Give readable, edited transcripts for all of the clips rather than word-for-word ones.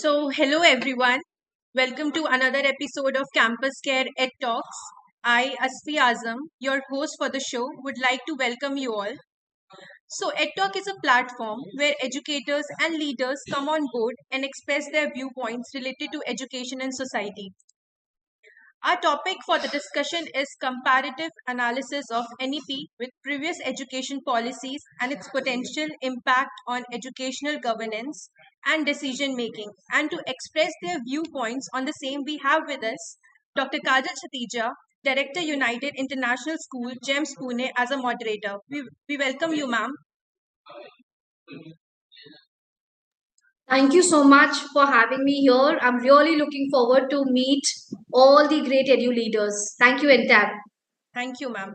Hello everyone. Welcome to another episode of Campus Care Ed Talks. I, Asfi Azam, your host for the show, would like to welcome you all. Ed Talk is a platform where educators and leaders come on board and express their viewpoints related to education and society. Our topic for the discussion is comparative analysis of NEP with previous education policies and its potential impact on educational governance and decision making. And to express their viewpoints on the same, we have with us Dr. Kajal Chatija, Director United International School, GEMS Pune, as a moderator. We welcome you, ma'am. Thank you so much for having me here. I'm really looking forward to meet all the great edu leaders. Thank you, NTAB. Thank you, ma'am.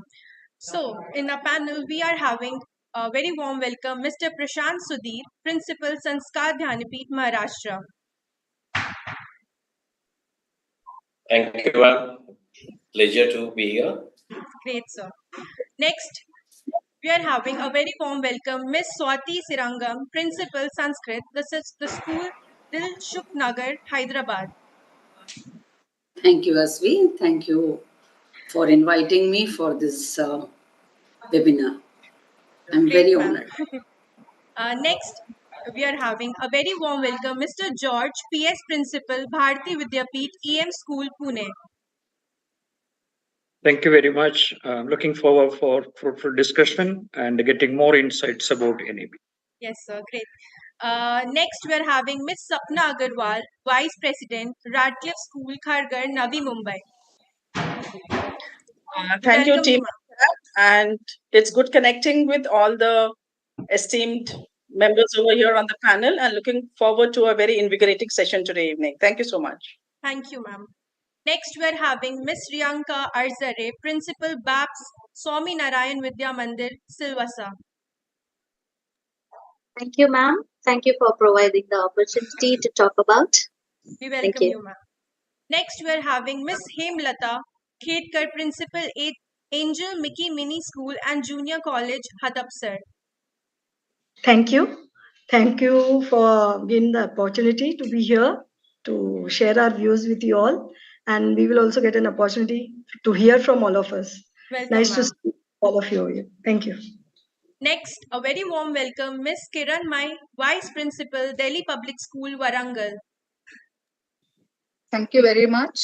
In our panel, we are having a very warm welcome Mr. Prashant Sudhir, Principal, Sanskar Dhyanipith, Maharashtra. Thank you, ma'am. Pleasure to be here. Great, sir. Next, we are having a very warm welcome Miss Swati Sirangam, Principal, Sanskrit, the school Dilshuk Nagar, Hyderabad. Thank you, Asvi. Thank you for inviting me for this webinar. I'm very honored. Next, we are having a very warm welcome Mr. George, PS Principal, Bharati Vidyapeeth, EM School, Pune. Thank you very much. I'm looking forward for fruitful discussion and getting more insights about NEP. Yes, sir. Great. Next, we are having Miss Sapna Agarwal, Vice President, Radcliffe School, Kharghar, Navi Mumbai. Thank you, team. And it's good connecting with all the esteemed members over here on the panel and looking forward to a very invigorating session today evening. Thank you so much. Thank you, ma'am. Next, we are having Miss Riyanka Arzare, Principal, BAPS, Swami Narayan Vidya Mandir, Silvassa. Thank you, ma'am. Thank you for providing the opportunity to talk about. We welcome you, ma'am. Next, we are having Miss Hemlata Khedkar, Principal, Angel Mickey Mini School and Junior College, Hadapsar. Thank you. Thank you for giving the opportunity to be here to share our views with you all. And we will also get an opportunity to hear from all of us. Welcome, nice to see all of you here. Thank you. Next, a very warm welcome, Miss Kiran Mai, Vice Principal, Delhi Public School, Warangal. Thank you very much.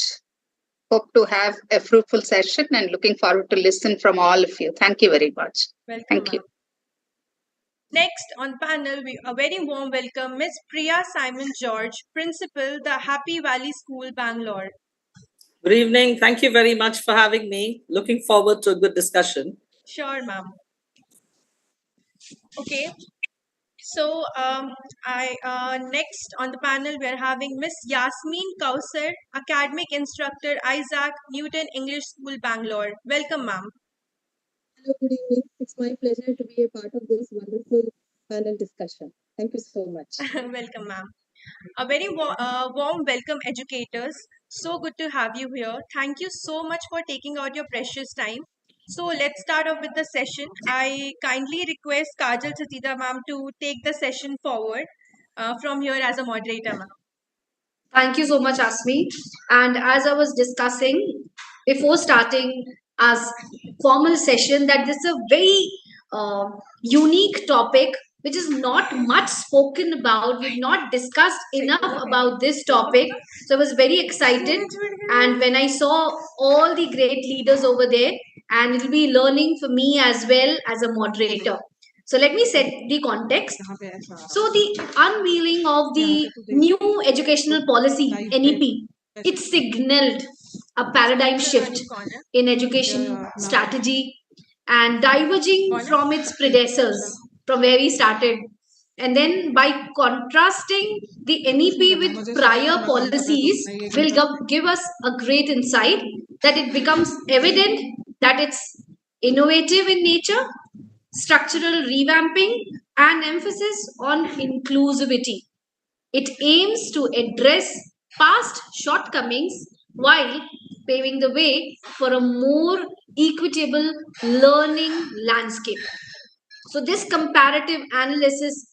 Hope to have a fruitful session and looking forward to listen from all of you. Thank you very much. Welcome, thank you. Next on panel, a very warm welcome, Miss Priya Simon George, Principal, the Happy Valley School, Bangalore. Good evening. Thank you very much for having me. Looking forward to a good discussion. Sure, ma'am. Okay. Next on the panel, we are having Miss Yasmin Kausar, Academic Instructor, Isaac Newton English School, Bangalore. Welcome, ma'am. Hello, good evening. It's my pleasure to be a part of this wonderful panel discussion. Thank you so much. Welcome, ma'am. A very warm welcome, educators. So good to have you here. Thank you so much for taking out your precious time. So let's start off with the session. I kindly request Kajal Chatija ma'am to take the session forward from here as a moderator, ma'am. Thank you so much, Asmi. And as I was discussing before starting as formal session, that this is a very unique topic which is not much spoken about. We've not discussed enough about this topic. So I was very excited. And when I saw all the great leaders over there, and it'll be learning for me as well as a moderator. So let me set the context. So the unveiling of the new educational policy, NEP, it signaled a paradigm shift in education strategy and diverging from its predecessors from where we started. And then by contrasting the NEP with prior policies will give us a great insight that it becomes evident that it's innovative in nature, structural revamping, and emphasis on inclusivity. It aims to address past shortcomings while paving the way for a more equitable learning landscape. So, this comparative analysis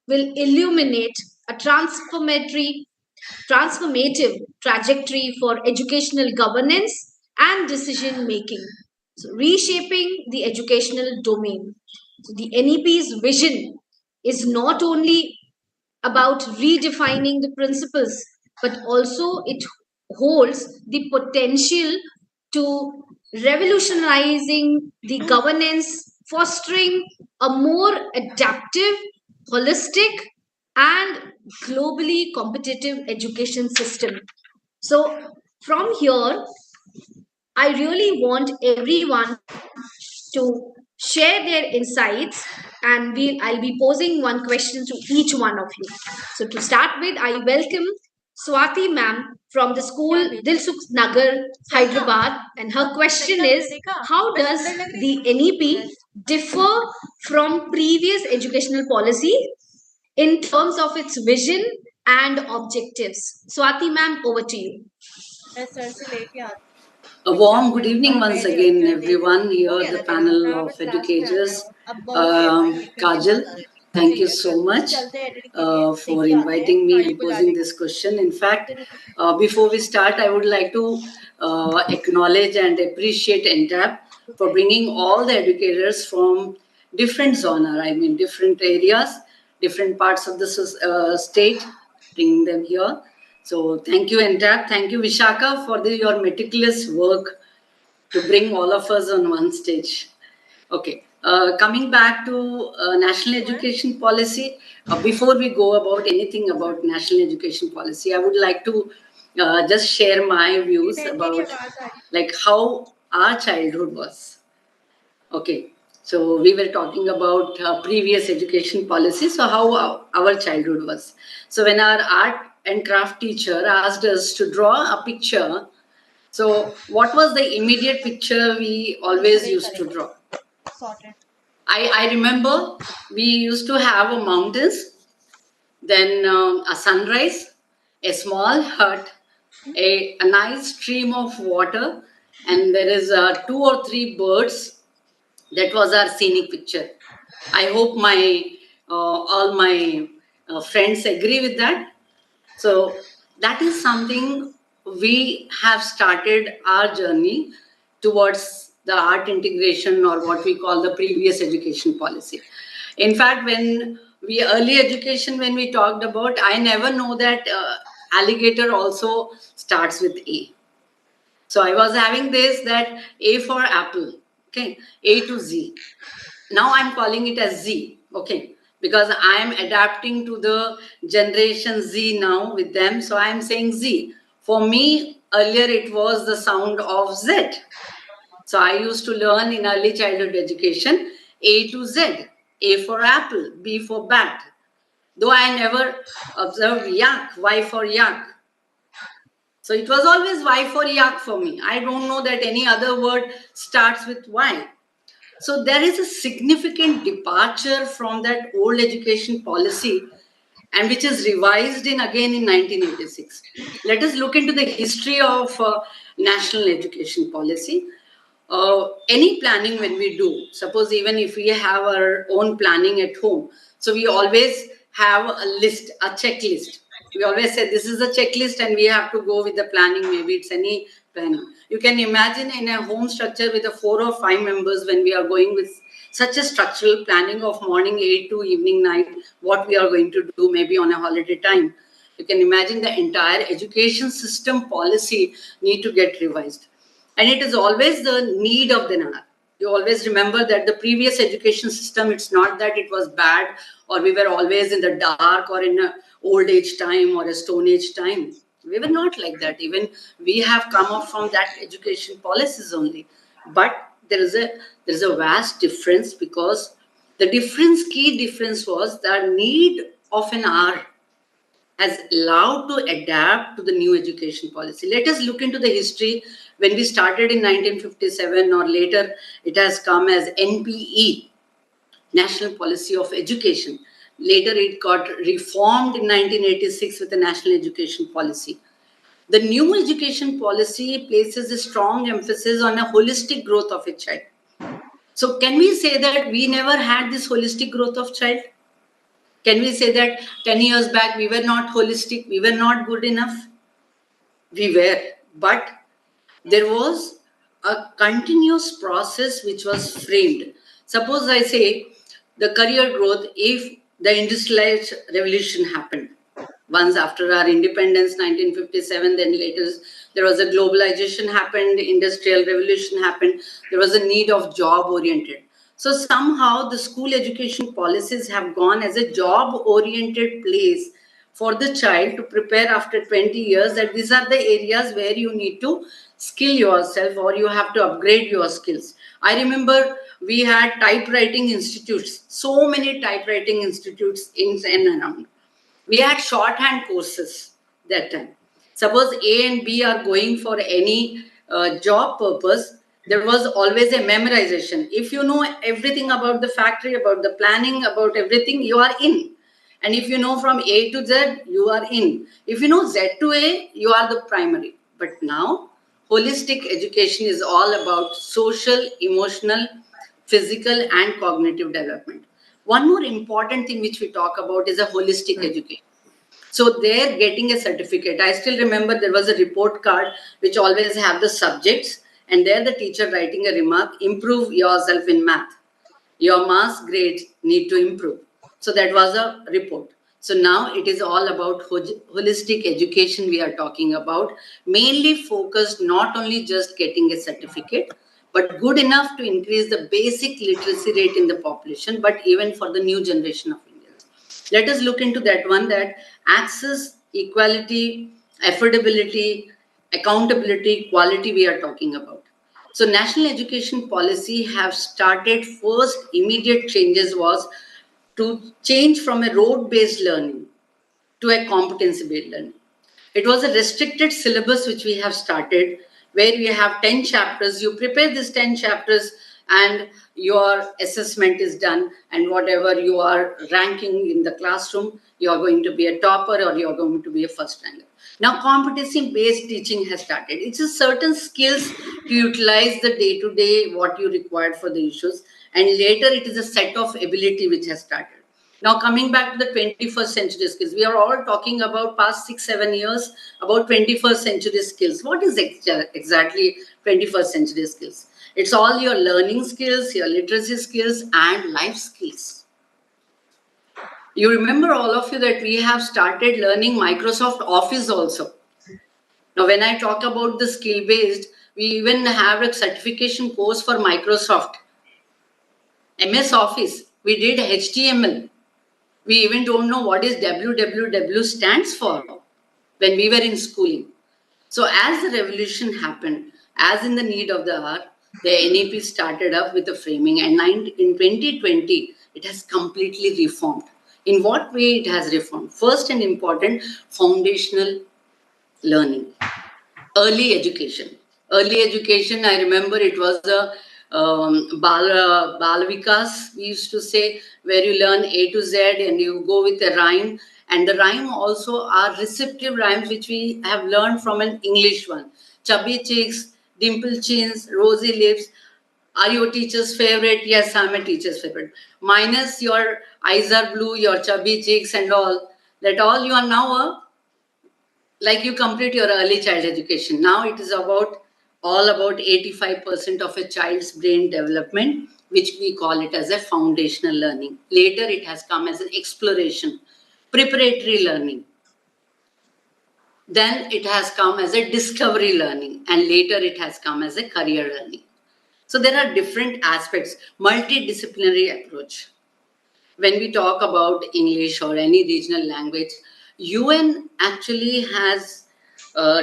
will illuminate a transformatory transformative trajectory for educational governance and decision making. So, reshaping the educational domain. So the NEP's vision is not only about redefining the principles, but also it holds the potential to revolutionizing the governance, fostering a more adaptive, holistic, and globally competitive education system. So, from here, I really want everyone to share their insights, and I'll be posing one question to each one of you. So to start with, I welcome Swati ma'am from the school Dilsukh Nagar, Hyderabad, and her question is, how does the NEP differ from previous educational policy in terms of its vision and objectives? Swati ma'am, over to you. A warm good evening once again, everyone here, the panel of educators. Kajal, thank you so much for inviting me and posing this question. In fact, before we start, I would like to acknowledge and appreciate NTAP for bringing all the educators from different zona, I mean different areas, different parts of the state, bringing them here. So thank you, NTAP. Thank you, Vishaka, for your meticulous work to bring all of us on one stage. Okay, coming back to national education policy, before we go about anything about national education policy, I would like to just share my views about like how our childhood was. Okay, so we were talking about previous education policy, so how our childhood was. So when our art and craft teacher asked us to draw a picture, so what was the immediate picture we always used to draw? I remember we used to have a mountains, then a sunrise, a small hut, a nice stream of water, and there is 2 or 3 birds. That was our scenic picture. I hope all my friends agree with that. So that is something we have started our journey towards the art integration, or what we call the previous education policy. In fact, when we talked about, I never know that alligator also starts with A. So I was having this, that A for apple, okay, A to Z. Now I'm calling it as Z, okay, because I'm adapting to the generation Z now with them. So I'm saying Z. For me, earlier it was the sound of Z. So I used to learn in early childhood education A to Z. A for apple, B for bat. Though I never observed yak, Y for yak. So it was always Y for yak for me. I don't know that any other word starts with Y. So there is a significant departure from that old education policy, and which is revised again in 1986. Let us look into the history of national education policy. Any planning when we do, suppose even if we have our own planning at home, so we always have a list, a checklist. We always say this is a checklist and we have to go with the planning. Maybe it's any planning. You can imagine in a home structure with 4 or 5 members, when we are going with such a structural planning of morning 8 to evening 9, what we are going to do maybe on a holiday time. You can imagine the entire education system policy need to get revised. And it is always the need of the hour. You always remember that the previous education system, it's not that it was bad or we were always in the dark or in an old age time or a stone age time. We were not like that. Even we have come up from that education policies only. But there is a vast difference, because the key difference was the need of an hour has allowed to adapt to the new education policy. Let us look into the history. When we started in 1957 or later, it has come as NPE, National Policy of Education. Later, it got reformed in 1986 with the National Education Policy. The new education policy places a strong emphasis on a holistic growth of a child. So can we say that we never had this holistic growth of child? Can we say that 10 years back we were not holistic, we were not good enough? We were, but there was a continuous process which was framed. Suppose I say the career growth, if the industrialized revolution happened, once after our independence, 1957, then later there was a globalization happened, industrial revolution happened, there was a need of job oriented. So somehow the school education policies have gone as a job oriented place for the child to prepare after 20 years, that these are the areas where you need to skill yourself or you have to upgrade your skills. I remember we had typewriting institutes, so many typewriting institutes in and around. We had shorthand courses that time. Suppose A and B are going for any job purpose, there was always a memorization. If you know everything about the factory, about the planning, about everything, you are in. And if you know from A to Z, you are in. If you know Z to A, you are the primary. But now, holistic education is all about social, emotional, physical, and cognitive development. One more important thing which we talk about is a holistic education. So they're getting a certificate. I still remember there was a report card which always have the subjects, and there the teacher writing a remark, improve yourself in math. Your maths grades need to improve. So that was a report. So now it is all about holistic education we are talking about, mainly focused not only just getting a certificate, but good enough to increase the basic literacy rate in the population, but even for the new generation of Indians. Let us look into that one, that access, equality, affordability, accountability, quality we are talking about. So national education policy have started, first immediate changes was to change from a rote-based learning to a competency-based learning. It was a restricted syllabus which we have started, where we have 10 chapters. You prepare these 10 chapters and your assessment is done, and whatever you are ranking in the classroom, you are going to be a topper or you are going to be a first ranker. Now competency-based teaching has started. It's a certain skills to utilize the day-to-day what you required for the issues, and later it is a set of ability which has started. Now coming back to the 21st century skills, we are all talking about past 6-7 years about 21st century skills. What is exactly 21st century skills? It's all your learning skills, your literacy skills, and life skills. You remember, all of you, that we have started learning Microsoft Office also. Now when I talk about the skill based, we even have a certification course for Microsoft. MS Office, we did HTML. We even don't know what is www stands for when we were in schooling. So as the revolution happened, as in the need of the hour, the NEP started up with the framing, and in 2020, it has completely reformed. In what way it has reformed? First and important, foundational learning. Early education. Early education, I remember it was a Balavikas, we used to say, where you learn A to Z and you go with a rhyme. And the rhyme also are receptive rhymes which we have learned from an English one. Chubby cheeks, dimple chins, rosy lips. Are your teacher's favorite? Yes, I'm a teacher's favorite. Minus your eyes are blue, your chubby cheeks and all. That all you are now a, like you complete your early child education. Now it is about all about 85% of a child's brain development, which we call it as a foundational learning. Later it has come as an exploration, preparatory learning. Then it has come as a discovery learning, and later it has come as a career learning. So there are different aspects, multidisciplinary approach. When we talk about English or any regional language, UN actually has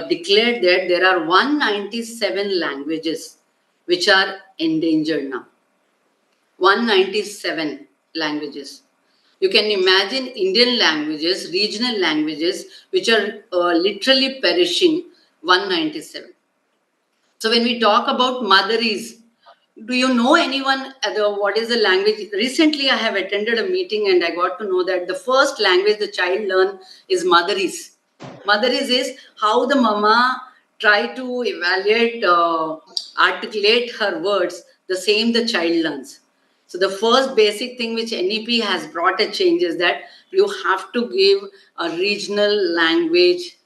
declared that there are 197 languages which are endangered now. 197 languages. You can imagine Indian languages, regional languages, which are literally perishing, 197. So when we talk about Madaris, do you know anyone, what is the language? Recently, I have attended a meeting and I got to know that the first language the child learn is Madaris. Madaris is how the mama try to evaluate, articulate her words, the same the child learns. So the first basic thing which NEP has brought a change is that you have to give a regional language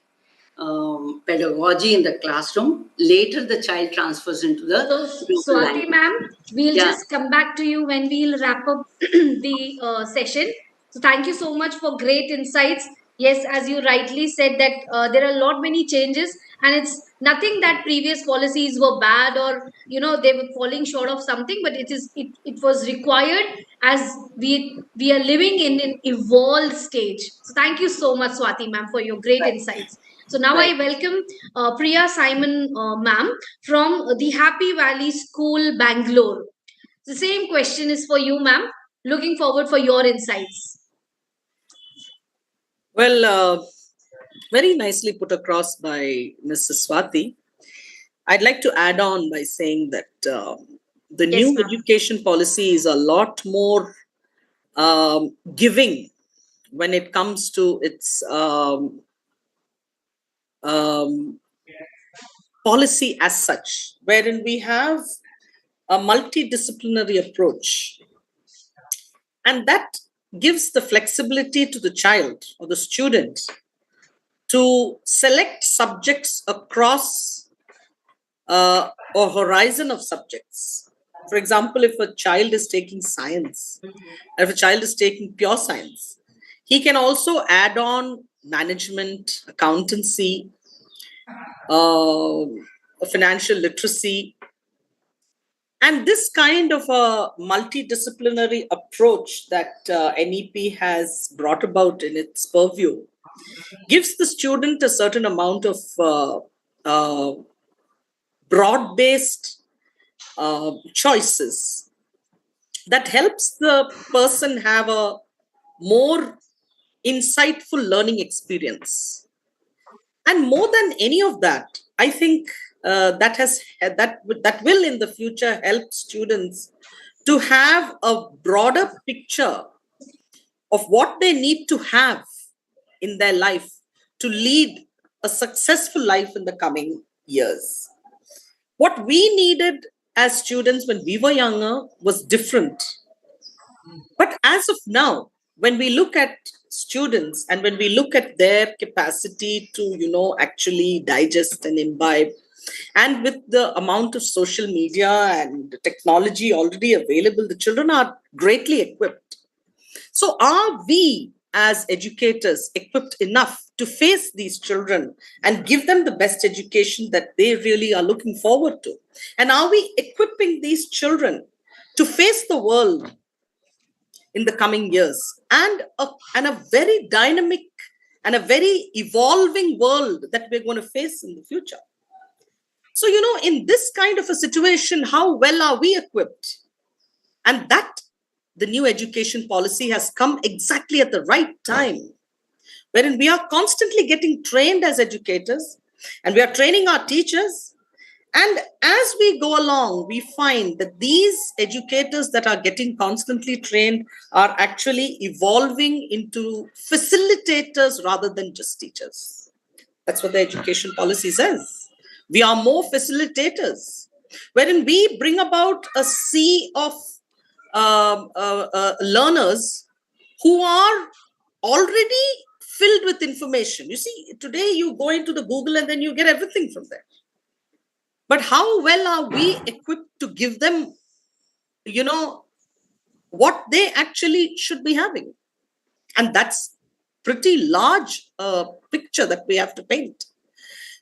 pedagogy in the classroom. Later, the child transfers into the So, local Swati language. ma'am, we'll Yeah. just come back to you when we'll wrap up the session. So thank you so much for great insights. Yes, as you rightly said that there are a lot many changes, and it's nothing that previous policies were bad or they were falling short of something, but it was required as we are living in an evolved stage. So thank you so much, Swati ma'am, for your great insights. So now I welcome Priya Simon ma'am from the Happy Valley School, Bangalore. The same question is for you, ma'am. Looking forward for your insights. Well, very nicely put across by Mrs. Swati. I'd like to add on by saying that the Yes, new ma'am. education policy is a lot more giving when it comes to its policy as such, wherein we have a multidisciplinary approach. And that gives the flexibility to the child or the student to select subjects across a horizon of subjects. For example, if a child is taking science, if a child is taking pure science, he can also add on management, accountancy, financial literacy. And this kind of a multidisciplinary approach that NEP has brought about in its purview gives the student a certain amount of broad-based choices that helps the person have a more insightful learning experience. And more than any of that, I think that will in the future help students to have a broader picture of what they need to have in their life to lead a successful life in the coming years. What we needed as students when we were younger was different. But as of now, when we look at students and when we look at their capacity to, actually digest and imbibe, and with the amount of social media and technology already available, the children are greatly equipped. So are we as educators equipped enough to face these children and give them the best education that they really are looking forward to? And are we equipping these children to face the world in the coming years and a very dynamic and a very evolving world that we're going to face in the future? So, in this kind of a situation, how well are we equipped? And that the new education policy has come exactly at the right time, wherein we are constantly getting trained as educators and we are training our teachers. And as we go along, we find that these educators that are getting constantly trained are actually evolving into facilitators rather than just teachers. That's what the education policy says. We are more facilitators, wherein we bring about a sea of learners who are already filled with information. You see, today you go into the Google and then you get everything from there. But how well are we equipped to give them, what they actually should be having? And that's pretty large picture that we have to paint.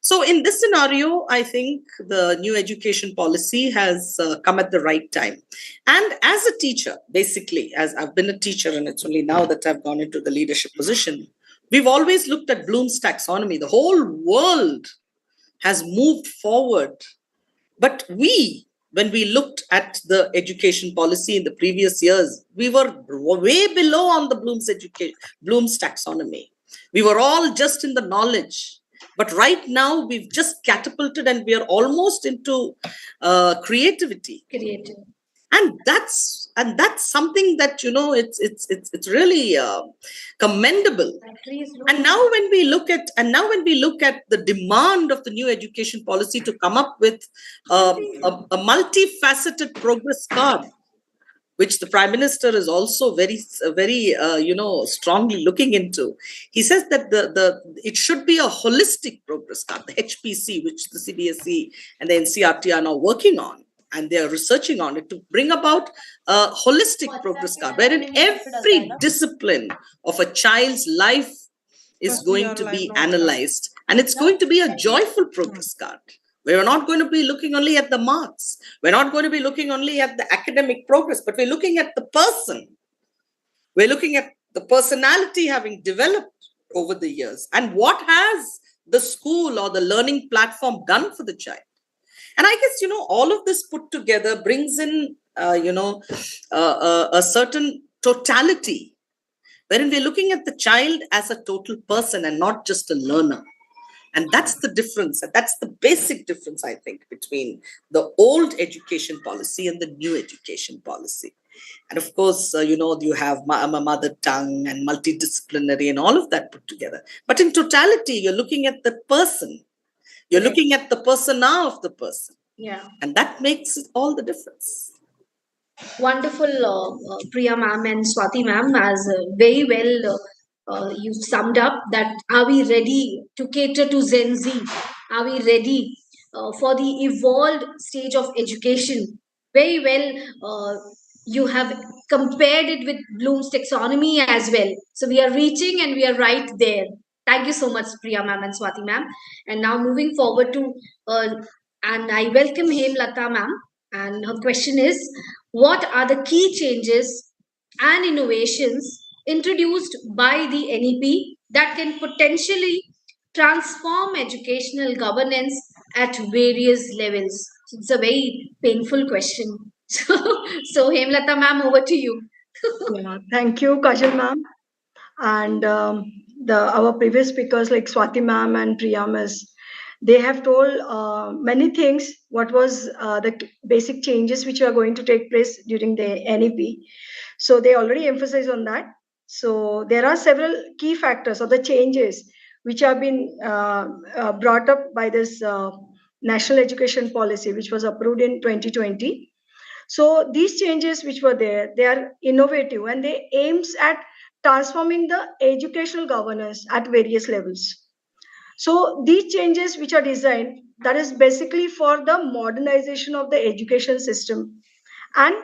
So in this scenario, I think the new education policy has come at the right time. And as a teacher, basically, as I've been a teacher, and it's only now that I've gone into the leadership position, we've always looked at Bloom's taxonomy. The whole world has moved forward. But when we looked at the education policy in the previous years, we were way below on the Bloom's taxonomy. We were all just in the knowledge. But right now, we've just catapulted and we are almost into creativity. And that's something that it's really commendable. And now when we look at the demand of the new education policy to come up with a multifaceted progress card which the Prime Minister is also very strongly looking into. He says that it should be a holistic progress card, the HPC, which the CBSE and the NCERT are now working on, and they are researching on it to bring about a holistic progress card, wherein every discipline of a child's life is going to be analyzed, and it's going to be a joyful progress card. We're not going to be looking only at the marks. We're not going to be looking only at the academic progress, but we're looking at the person. We're looking at the personality having developed over the years, and what has the school or the learning platform done for the child. And I guess, all of this put together brings in, a certain totality, wherein we're looking at the child as a total person and not just a learner. And that's the difference. And that's the basic difference, I think, between the old education policy and the new education policy. And of course, you have mother tongue and multidisciplinary and all of that put together. But in totality, you're looking at the person. You're looking at the persona of the person. Yeah. And that makes all the difference. Wonderful, Priya ma'am and Swati ma'am, as very well you summed up that are we ready to cater to Gen Z? Are we ready for the evolved stage of education? Very well, you have compared it with Bloom's taxonomy as well. So we are reaching and we are right there. Thank you so much, Priya ma'am and Swati ma'am. And now moving forward to, and I welcome Lata ma'am. And her question is, what are the key changes and innovations introduced by the NEP that can potentially transform educational governance at various levels? It's a very painful question. So Hemlata ma'am, over to you. Yeah, thank you, Kajal ma'am. And our previous speakers like Swati ma'am and Priya miss, they have told many things. What was the basic changes which are going to take place during the NEP? So they already emphasize on that. So there are several key factors of the changes which have been brought up by this national education policy, which was approved in 2020. So these changes which were there, they are innovative and they aims at transforming the educational governance at various levels. So these changes which are designed, that is basically for the modernization of the education system and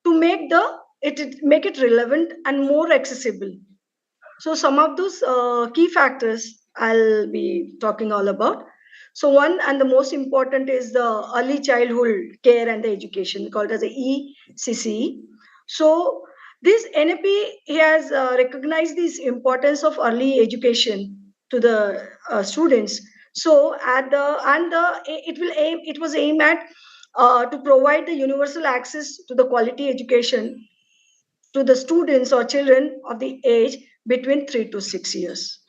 to make it relevant and more accessible. So some of those key factors I'll be talking all about. So one and the most important is the early childhood care and the education, called as the ECCE. So this NEP has recognized this importance of early education to the students. So at the and the it was aimed at to provide the universal access to the quality education to the students or children of the age between 3 to 6 years.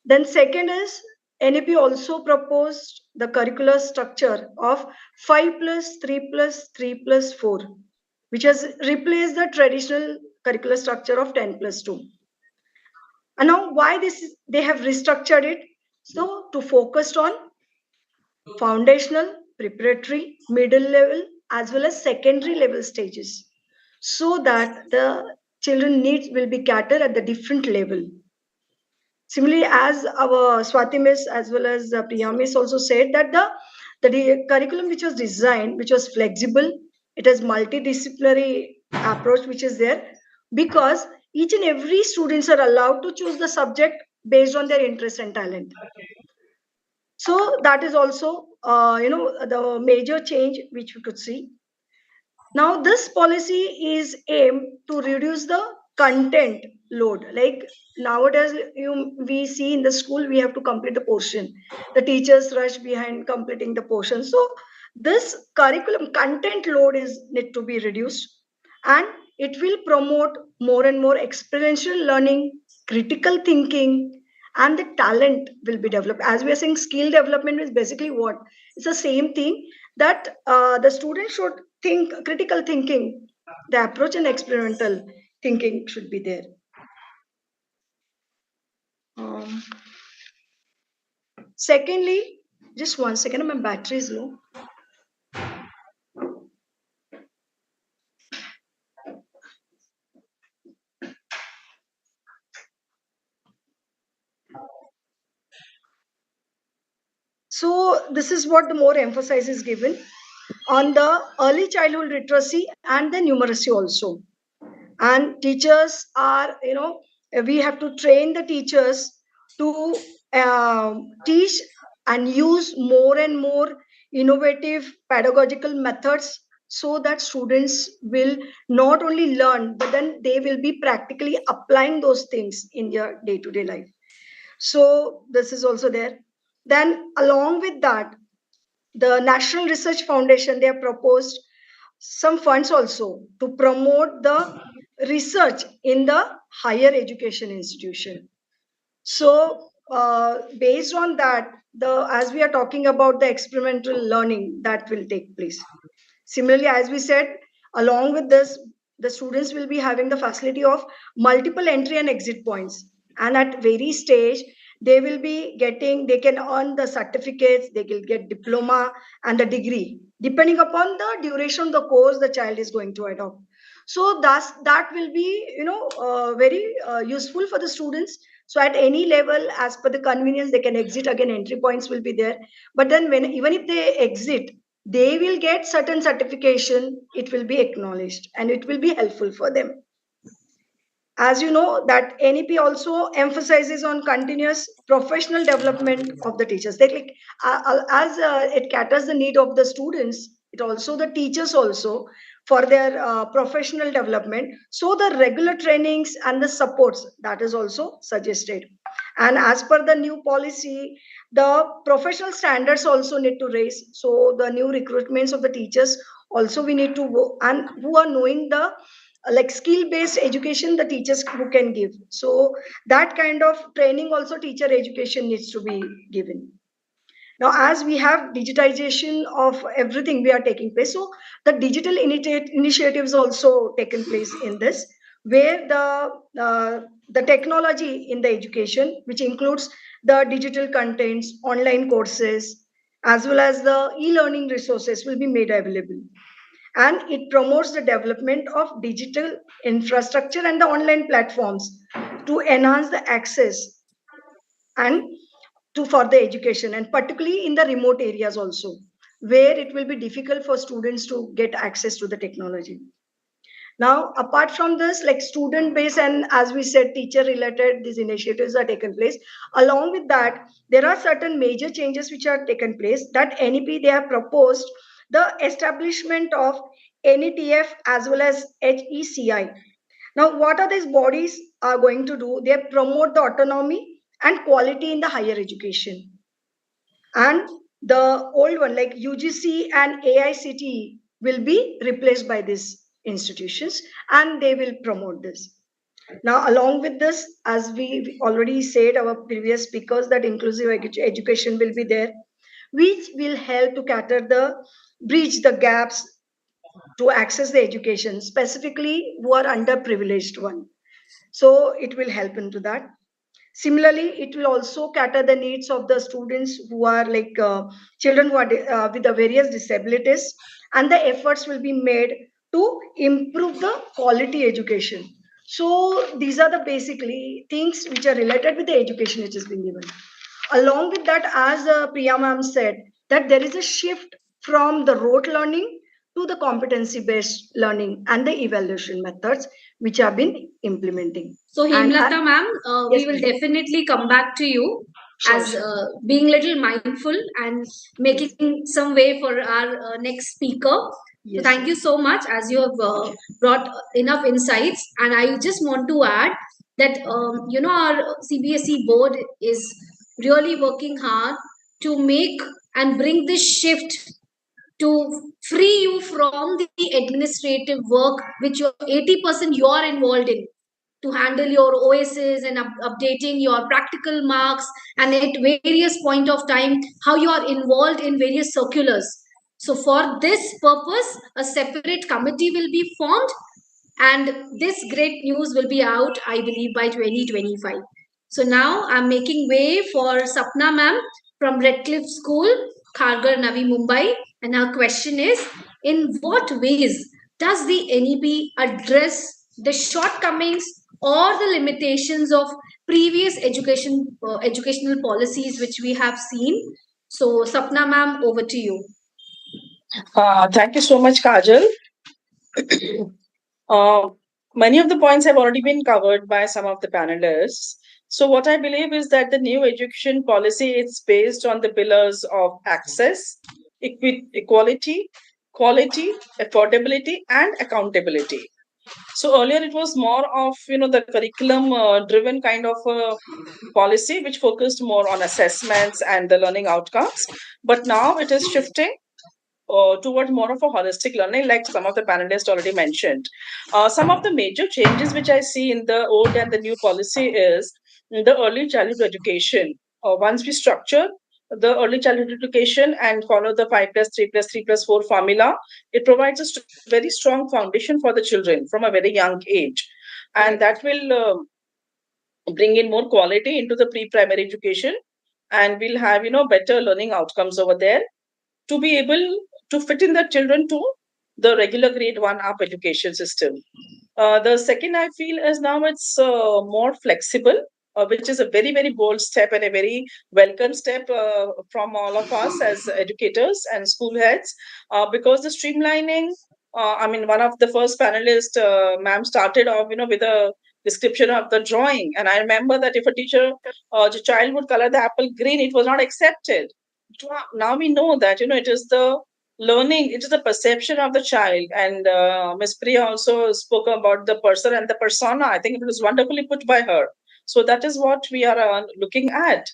Then second is NEP also proposed the curricular structure of 5 plus 3 plus 3 plus 4, which has replaced the traditional curricular structure of 10 plus 2. And now why they have restructured it? So to focus on foundational, preparatory, middle level, as well as secondary level stages, so that the children needs will be catered at the different level. Similarly, as our Swati Miss as well as Priya Miss also said that the curriculum which was designed, which was flexible, it has multidisciplinary approach which is there, because each and every students are allowed to choose the subject based on their interest and talent. So that is also the major change which we could see. Now, this policy is aimed to reduce the content load. Like nowadays, we see in the school we have to complete the portion. The teachers rush behind completing the portion. So this curriculum content load is need to be reduced, and it will promote more and more experiential learning, critical thinking, and the talent will be developed. As we are saying, skill development is basically what? It's the same thing that the student should think critical thinking, the approach and experimental thinking should be there. Um, Secondly, just 1 second, my battery is low. So this is what the more emphasis is given on the early childhood literacy and the numeracy also. And teachers are, we have to train the teachers to teach and use more and more innovative pedagogical methods, so that students will not only learn, but then they will be practically applying those things in their day-to-day life. So this is also there. Then along with that, the National Research Foundation, they have proposed some funds also to promote the research in the higher education institution. So based on that, the as we are talking about the experimental learning that will take place. Similarly, as we said, along with this, the students will be having the facility of multiple entry and exit points. And at very stage, they will be getting, they can earn the certificates, they will get diploma and the degree, depending upon the duration of the course the child is going to adopt. So thus, that will be, very useful for the students. So at any level, as per the convenience, they can exit again, entry points will be there. But then when even if they exit, they will get certain certification, it will be acknowledged and it will be helpful for them. As you know, that NEP also emphasizes on continuous professional development of the teachers. They like as it caters the need of the students, it also the teachers also for their professional development. So the regular trainings and the supports, that is also suggested. And as per the new policy, the professional standards also need to raise. So the new recruitments of the teachers also we need to and who are knowing the like skill based education the teachers who can give. So that kind of training also teacher education needs to be given. Now as we have digitization of everything we are taking place, so the digital initiatives also taken place in this, where the technology in the education, which includes the digital contents, online courses, as well as the e-learning resources will be made available. And it promotes the development of digital infrastructure and the online platforms to enhance the access and to for the education, and particularly in the remote areas also, where it will be difficult for students to get access to the technology. Now apart from this, like student base and as we said teacher related, these initiatives are taken place. Along with that, there are certain major changes which are taken place, that NEP they have proposed the establishment of NETF as well as HECI. Now what are these bodies are going to do? They promote the autonomy and quality in the higher education. And the old one like UGC and AICTE will be replaced by these institutions, and they will promote this. Now along with this, as we already said our previous speakers, that inclusive education will be there, which will help to cater the bridge the gaps to access the education, specifically who are underprivileged one. So it will help into that. Similarly, it will also cater the needs of the students who are like children who are with the various disabilities, and the efforts will be made to improve the quality education. So these are the basically things which are related with the education which has been given. Along with that, as Priya ma'am said, that there is a shift from the rote learning to the competency based learning and the evaluation methods which have been implementing. So, And Hemlata ma'am, yes, we will ma'am. definitely come back to you Sure, as sure. being little mindful and making some way for our next speaker. So, Yes, thank you so much as you have brought enough insights. And I just want to add that, our CBSE board is really working hard to make and bring this shift to free you from the administrative work which you're 80% you're involved in, to handle your OSs and updating your practical marks, and at various point of time how you are involved in various circulars. So for this purpose a separate committee will be formed, and this great news will be out I believe by 2025. So now I'm making way for Sapna ma'am from Redcliffe School, Kharghar, Navi Mumbai, and her question is, in what ways does the NEP address the shortcomings or the limitations of previous educational policies which we have seen, So, Sapna ma'am, over to you. Thank you so much, Kajal. Many of the points have already been covered by some of the panelists. So, what I believe is that the new education policy is based on the pillars of access, equality, quality, affordability, and accountability. So earlier it was more of the curriculum driven kind of policy which focused more on assessments and the learning outcomes, but now it is shifting toward more of a holistic learning, like some of the panelists already mentioned. Some of the major changes which I see in the old and the new policy is the early childhood education. Once we structure the early childhood education and follow the 5 plus 3 plus 3 plus 4 formula, it provides a very strong foundation for the children from a very young age. And that will bring in more quality into the pre-primary education, and we'll have better learning outcomes over there to be able to fit in the children to the regular grade 1 up education system. The second I feel is now it's more flexible, which is a very, very bold step and a very welcome step from all of us as educators and school heads, because the streamlining, I mean, one of the first panelists, ma'am, started off, with a description of the drawing. And I remember that if a teacher, the child would color the apple green, it was not accepted. Now we know that, it is the learning, it is the perception of the child. And Ms. Priya also spoke about the person and the persona. I think it was wonderfully put by her. So that is what we are looking at.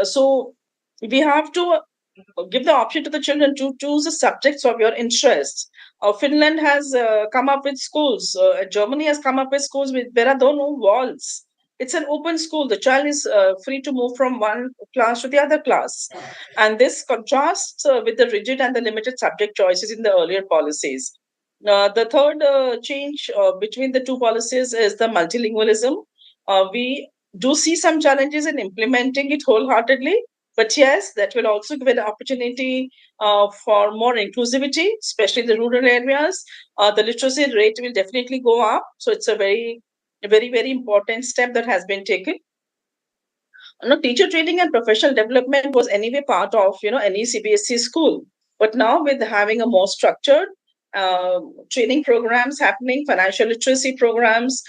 So we have to give the option to the children to choose the subjects of your interests. Finland has come up with schools. Germany has come up with schools where there are no walls. It's an open school. The child is free to move from one class to the other class. And this contrasts with the rigid and the limited subject choices in the earlier policies. The third change between the two policies is the multilingualism. We do see some challenges in implementing it wholeheartedly, but yes, that will also give an opportunity for more inclusivity, especially in the rural areas. The literacy rate will definitely go up. So it's a very, very important step that has been taken. Teacher training and professional development was anyway part of any CBSE school, but now with having a more structured training programs happening, financial literacy programs,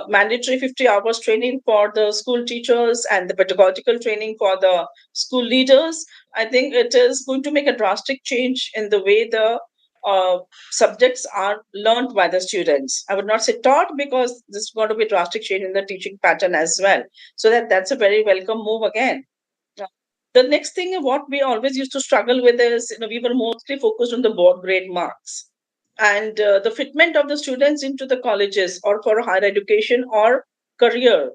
mandatory 50 hours training for the school teachers, and the pedagogical training for the school leaders, I think it is going to make a drastic change in the way the subjects are learned by the students. I would not say taught, because this is going to be a drastic change in the teaching pattern as well. So that's a very welcome move again. The next thing, what we always used to struggle with is, we were mostly focused on the board grade marks and the fitment of the students into the colleges or for higher education or career.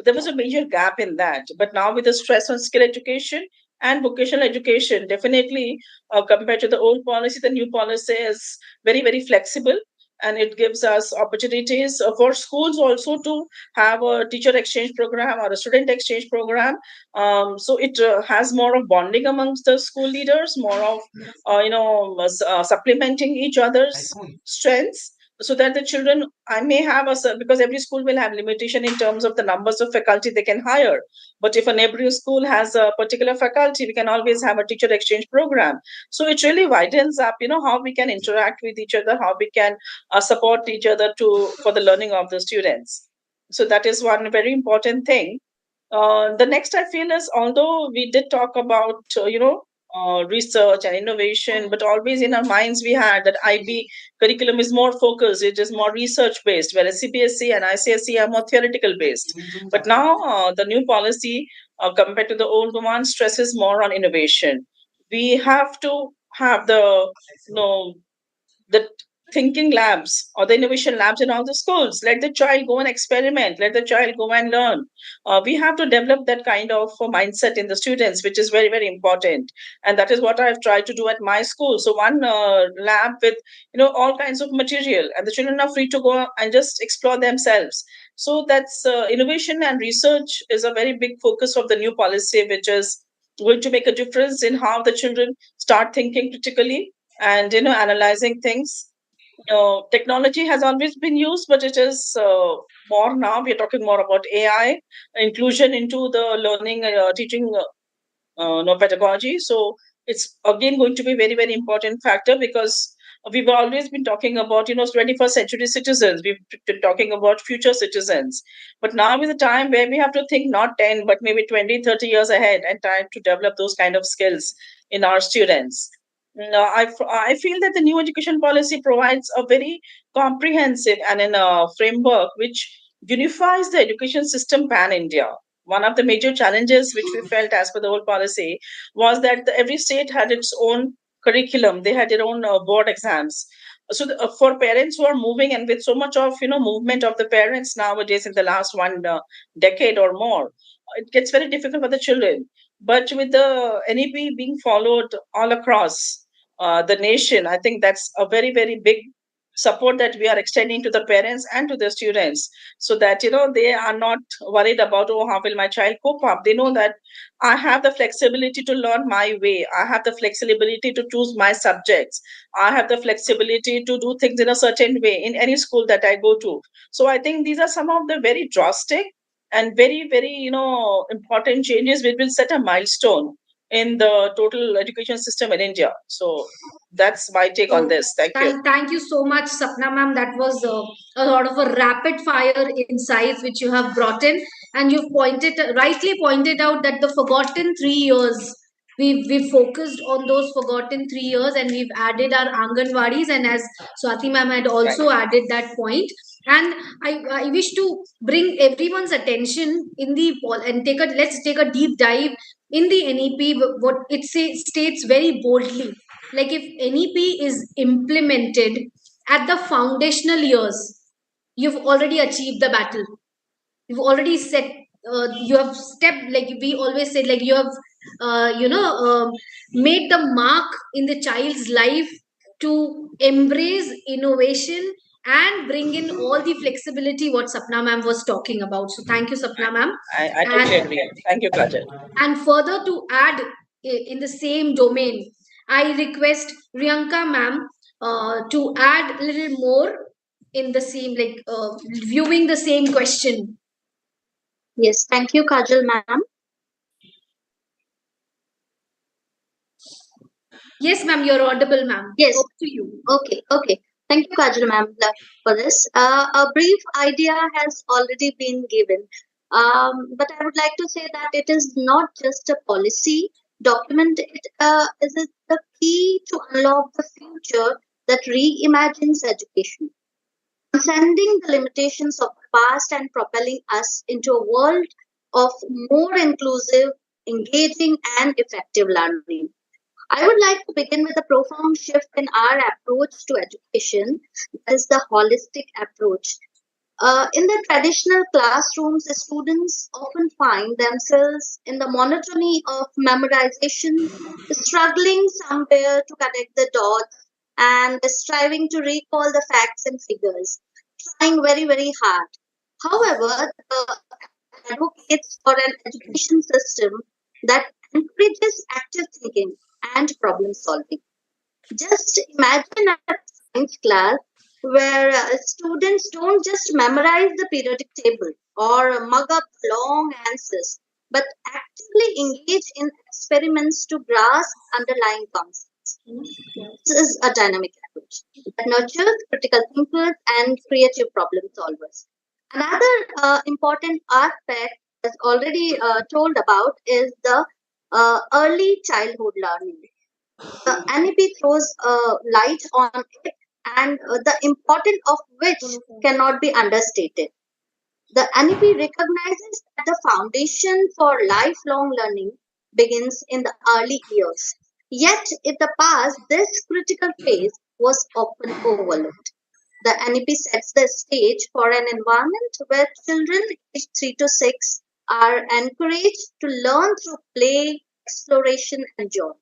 There was a major gap in that. But now with the stress on skill education and vocational education, definitely compared to the old policy, the new policy is very, very flexible, and it gives us opportunities for schools also to have a teacher exchange program or a student exchange program. So it has more of bonding amongst the school leaders, more of supplementing each other's strengths, so that the children, I may have because every school will have limitation in terms of the numbers of faculty they can hire. But if a neighboring school has a particular faculty, we can always have a teacher exchange program. So it really widens up, how we can interact with each other, how we can support each other for the learning of the students. So that is one very important thing. The next I feel is, although we did talk about, research and innovation, but always in our minds we had that IB curriculum is more focused, it is more research based, whereas CBSE and ICSE are more theoretical based. But now the new policy, compared to the old one, stresses more on innovation. We have to have the thinking labs or the innovation labs in all the schools. Let the child go and experiment, let the child go and learn. We have to develop that kind of mindset in the students, which is very, very important. And that is what I've tried to do at my school. So one lab with all kinds of material, and the children are free to go and just explore themselves. So that's innovation and research is a very big focus of the new policy, which is going to make a difference in how the children start thinking critically and analyzing things. Technology has always been used, but it is more now. We're talking more about AI inclusion into the learning, teaching no pedagogy. So it's again going to be very, very important factor, because we've always been talking about 21st century citizens. We've been talking about future citizens, but now is a time where we have to think not 10 but maybe 20, 30 years ahead, and try to develop those kind of skills in our students. No, I feel that the new education policy provides a very comprehensive and a framework which unifies the education system pan India. One of the major challenges which we felt as per the old policy was that every state had its own curriculum. They had their own board exams. So for parents who are moving, and with so much of movement of the parents nowadays in the last one decade or more, it gets very difficult for the children. But with the NEP being followed all across the nation, I think that's a very, very big support that we are extending to the parents and to the students, so that they are not worried about, oh, how will my child cope up. They know that I have the flexibility to learn my way, I have the flexibility to choose my subjects, I have the flexibility to do things in a certain way in any school that I go to. So I think these are some of the very drastic and very, very important changes which will set a milestone in the total education system in India. So that's my take on So this. Thank you. thank you so much, Sapna ma'am. That was a lot of a rapid fire insights which you have brought in, and you've rightly pointed out that the forgotten 3 years. We've focused on those forgotten 3 years, and we've added our Anganwadis, and as Swati ma'am had also added that point. And I wish to bring everyone's attention in the and let's take a deep dive in the NEP. What states very boldly, like if NEP is implemented at the foundational years, you've already achieved the battle. You've already set, you have stepped, like we always say, like you have, made the mark in the child's life to embrace innovation and bring in all the flexibility what Sapna ma'am was talking about. So thank you, Sapna ma'am. I totally agree. Thank you, Kajal. And further to add in the same domain, I request Riyanka ma'am to add a little more in the same, like viewing the same question. Yes, thank you, Kajal ma'am. Yes, ma'am, you're audible, ma'am. Yes. Over to you. Okay. Thank you, Kajal ma'am, for this. A brief idea has already been given. But I would like to say that it is not just a policy document, it is the key to unlock the future that reimagines education, transcending the limitations of the past and propelling us into a world of more inclusive, engaging, and effective learning. I would like to begin with a profound shift in our approach to education, that is the holistic approach. In the traditional classrooms, the students often find themselves in the monotony of memorization, struggling somewhere to connect the dots and striving to recall the facts and figures, trying very, very hard. However, the advocates for an education system that encourages active thinking and problem solving. Just imagine a science class where students don't just memorize the periodic table or mug up long answers, but actively engage in experiments to grasp underlying concepts. This is a dynamic approach that nurtures critical thinkers and creative problem solvers. Another important aspect, as already told about, is the early childhood learning. The NEP throws light on it, and the importance of which cannot be understated. The NEP recognizes that the foundation for lifelong learning begins in the early years. Yet, in the past, this critical phase was often overlooked. The NEP sets the stage for an environment where children aged 3 to 6 are encouraged to learn through play, exploration, and joy.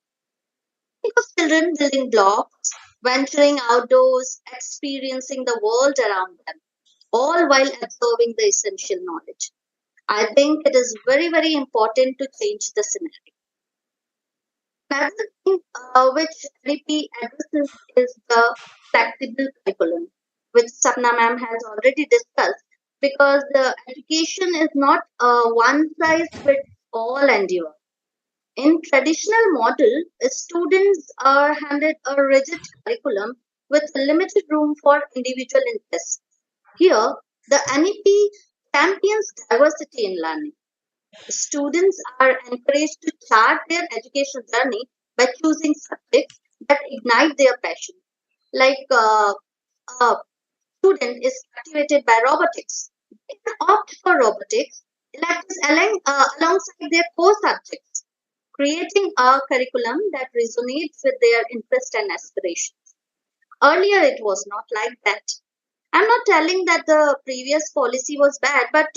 Think of children building blocks, venturing outdoors, experiencing the world around them, all while absorbing the essential knowledge. I think it is very, very important to change the scenario. Another thing which NEP addresses is the flexible curriculum, which Sapna ma'am has already discussed, because the education is not a one size fits all endeavor. In traditional model, students are handed a rigid curriculum with limited room for individual interests. Here, the NEP champions diversity in learning. Students are encouraged to chart their educational journey by choosing subjects that ignite their passion. Like a student is captivated by robotics, they can opt for robotics alongside their core subjects, creating a curriculum that resonates with their interests and aspirations. Earlier, it was not like that. I'm not telling that the previous policy was bad, but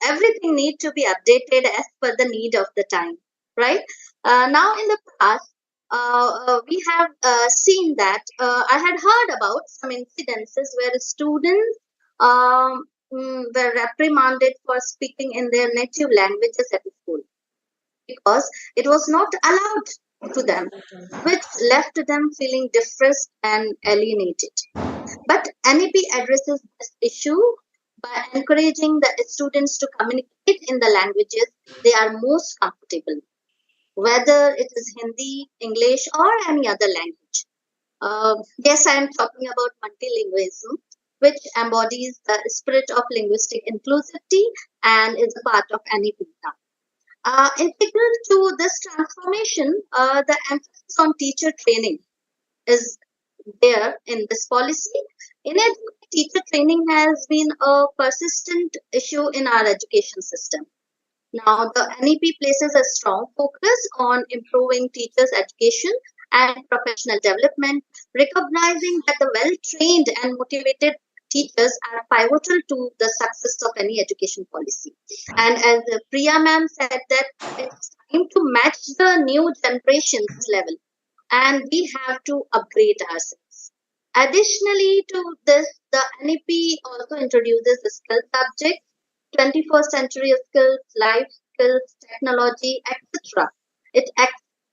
everything needs to be updated as per the need of the time, right? Now, in the past, we have seen that I had heard about some incidences where students were reprimanded for speaking in their native languages at school because it was not allowed to them, which left them feeling depressed and alienated. But NEP addresses this issue by encouraging the students to communicate in the languages they are most comfortable, whether it is Hindi, English, or any other language. Yes, I am talking about multilingualism, which embodies the spirit of linguistic inclusivity and is a part of NEP now. Integral to this transformation, the emphasis on teacher training is there in this policy. Inadequate teacher training has been a persistent issue in our education system. Now, the NEP places a strong focus on improving teachers' education and professional development, recognizing that the well trained and motivated teachers are pivotal to the success of any education policy. And as Priya ma'am said, that it's time to match the new generation's level and we have to upgrade ourselves. Additionally to this, the NEP also introduces the skill subjects, 21st century skills, life skills, technology, etc. It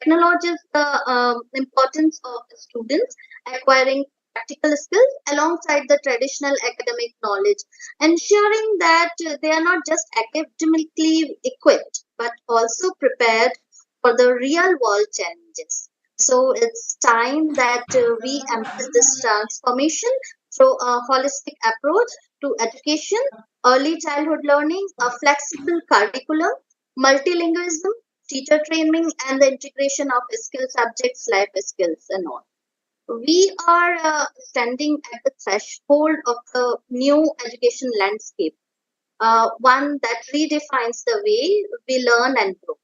acknowledges the importance of the students acquiring practical skills alongside the traditional academic knowledge, ensuring that they are not just academically equipped but also prepared for the real world challenges. So it's time that we embrace this transformation through a holistic approach to education, early childhood learning, a flexible curriculum, multilingualism, teacher training, and the integration of skill subjects, life skills, and all. We are standing at the threshold of the new education landscape, one that redefines the way we learn and grow.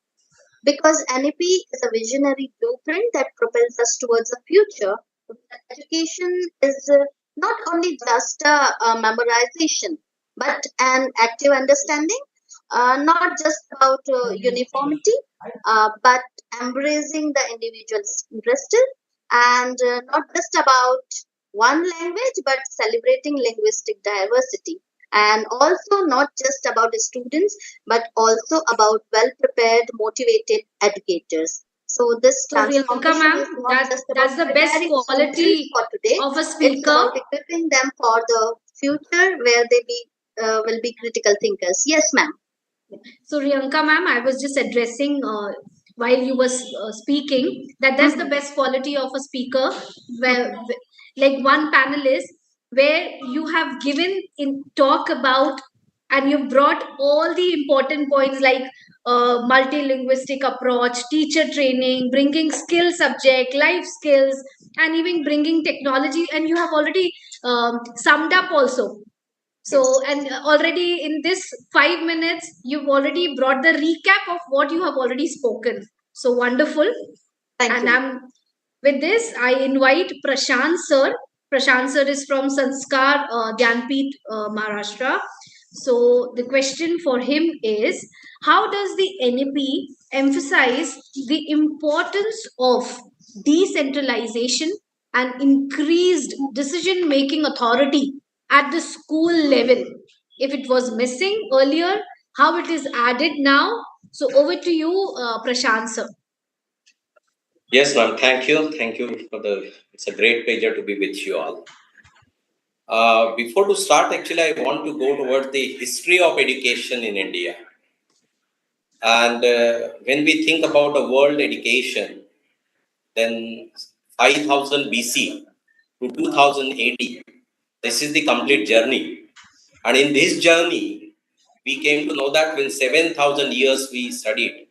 Because NEP is a visionary blueprint that propels us towards a future where education is not only just a memorization, but an active understanding, not just about uniformity, but embracing the individual's interest and not just about one language, but celebrating linguistic diversity. And also not just about the students, but also about well-prepared, motivated educators. So this So Priyanka transformation ma'am, is not just about that's the best preparing students quality for today. of a It's speaker. about equipping them for the future where they will be critical thinkers. Yes, ma'am. So Priyanka ma'am, I was just addressing while you were speaking that's the best quality of a speaker, where like one panelist where you have given in talk about and you brought all the important points like multilinguistic approach, teacher training, bringing skill subject, life skills, and even bringing technology, and you have already summed up also. So, and already in this 5 minutes, you've already brought the recap of what you have already spoken. So wonderful. Thank And you. with this, I invite Prashant sir. Prashant sir is from Sanskar Dhyanpeeth, Maharashtra. So the question for him is, how does the NEP emphasize the importance of decentralization and increased decision making authority at the school level? If it was missing earlier, how it is added now? So over to you, Prashant sir. Yes, ma'am. Thank you. Thank you for the. It's a great pleasure to be with you all. Before to start, actually, I want to go towards the history of education in India. And when we think about the world education, then 5000 BC to 2000 AD, this is the complete journey. And in this journey, we came to know that when 7000 years we studied,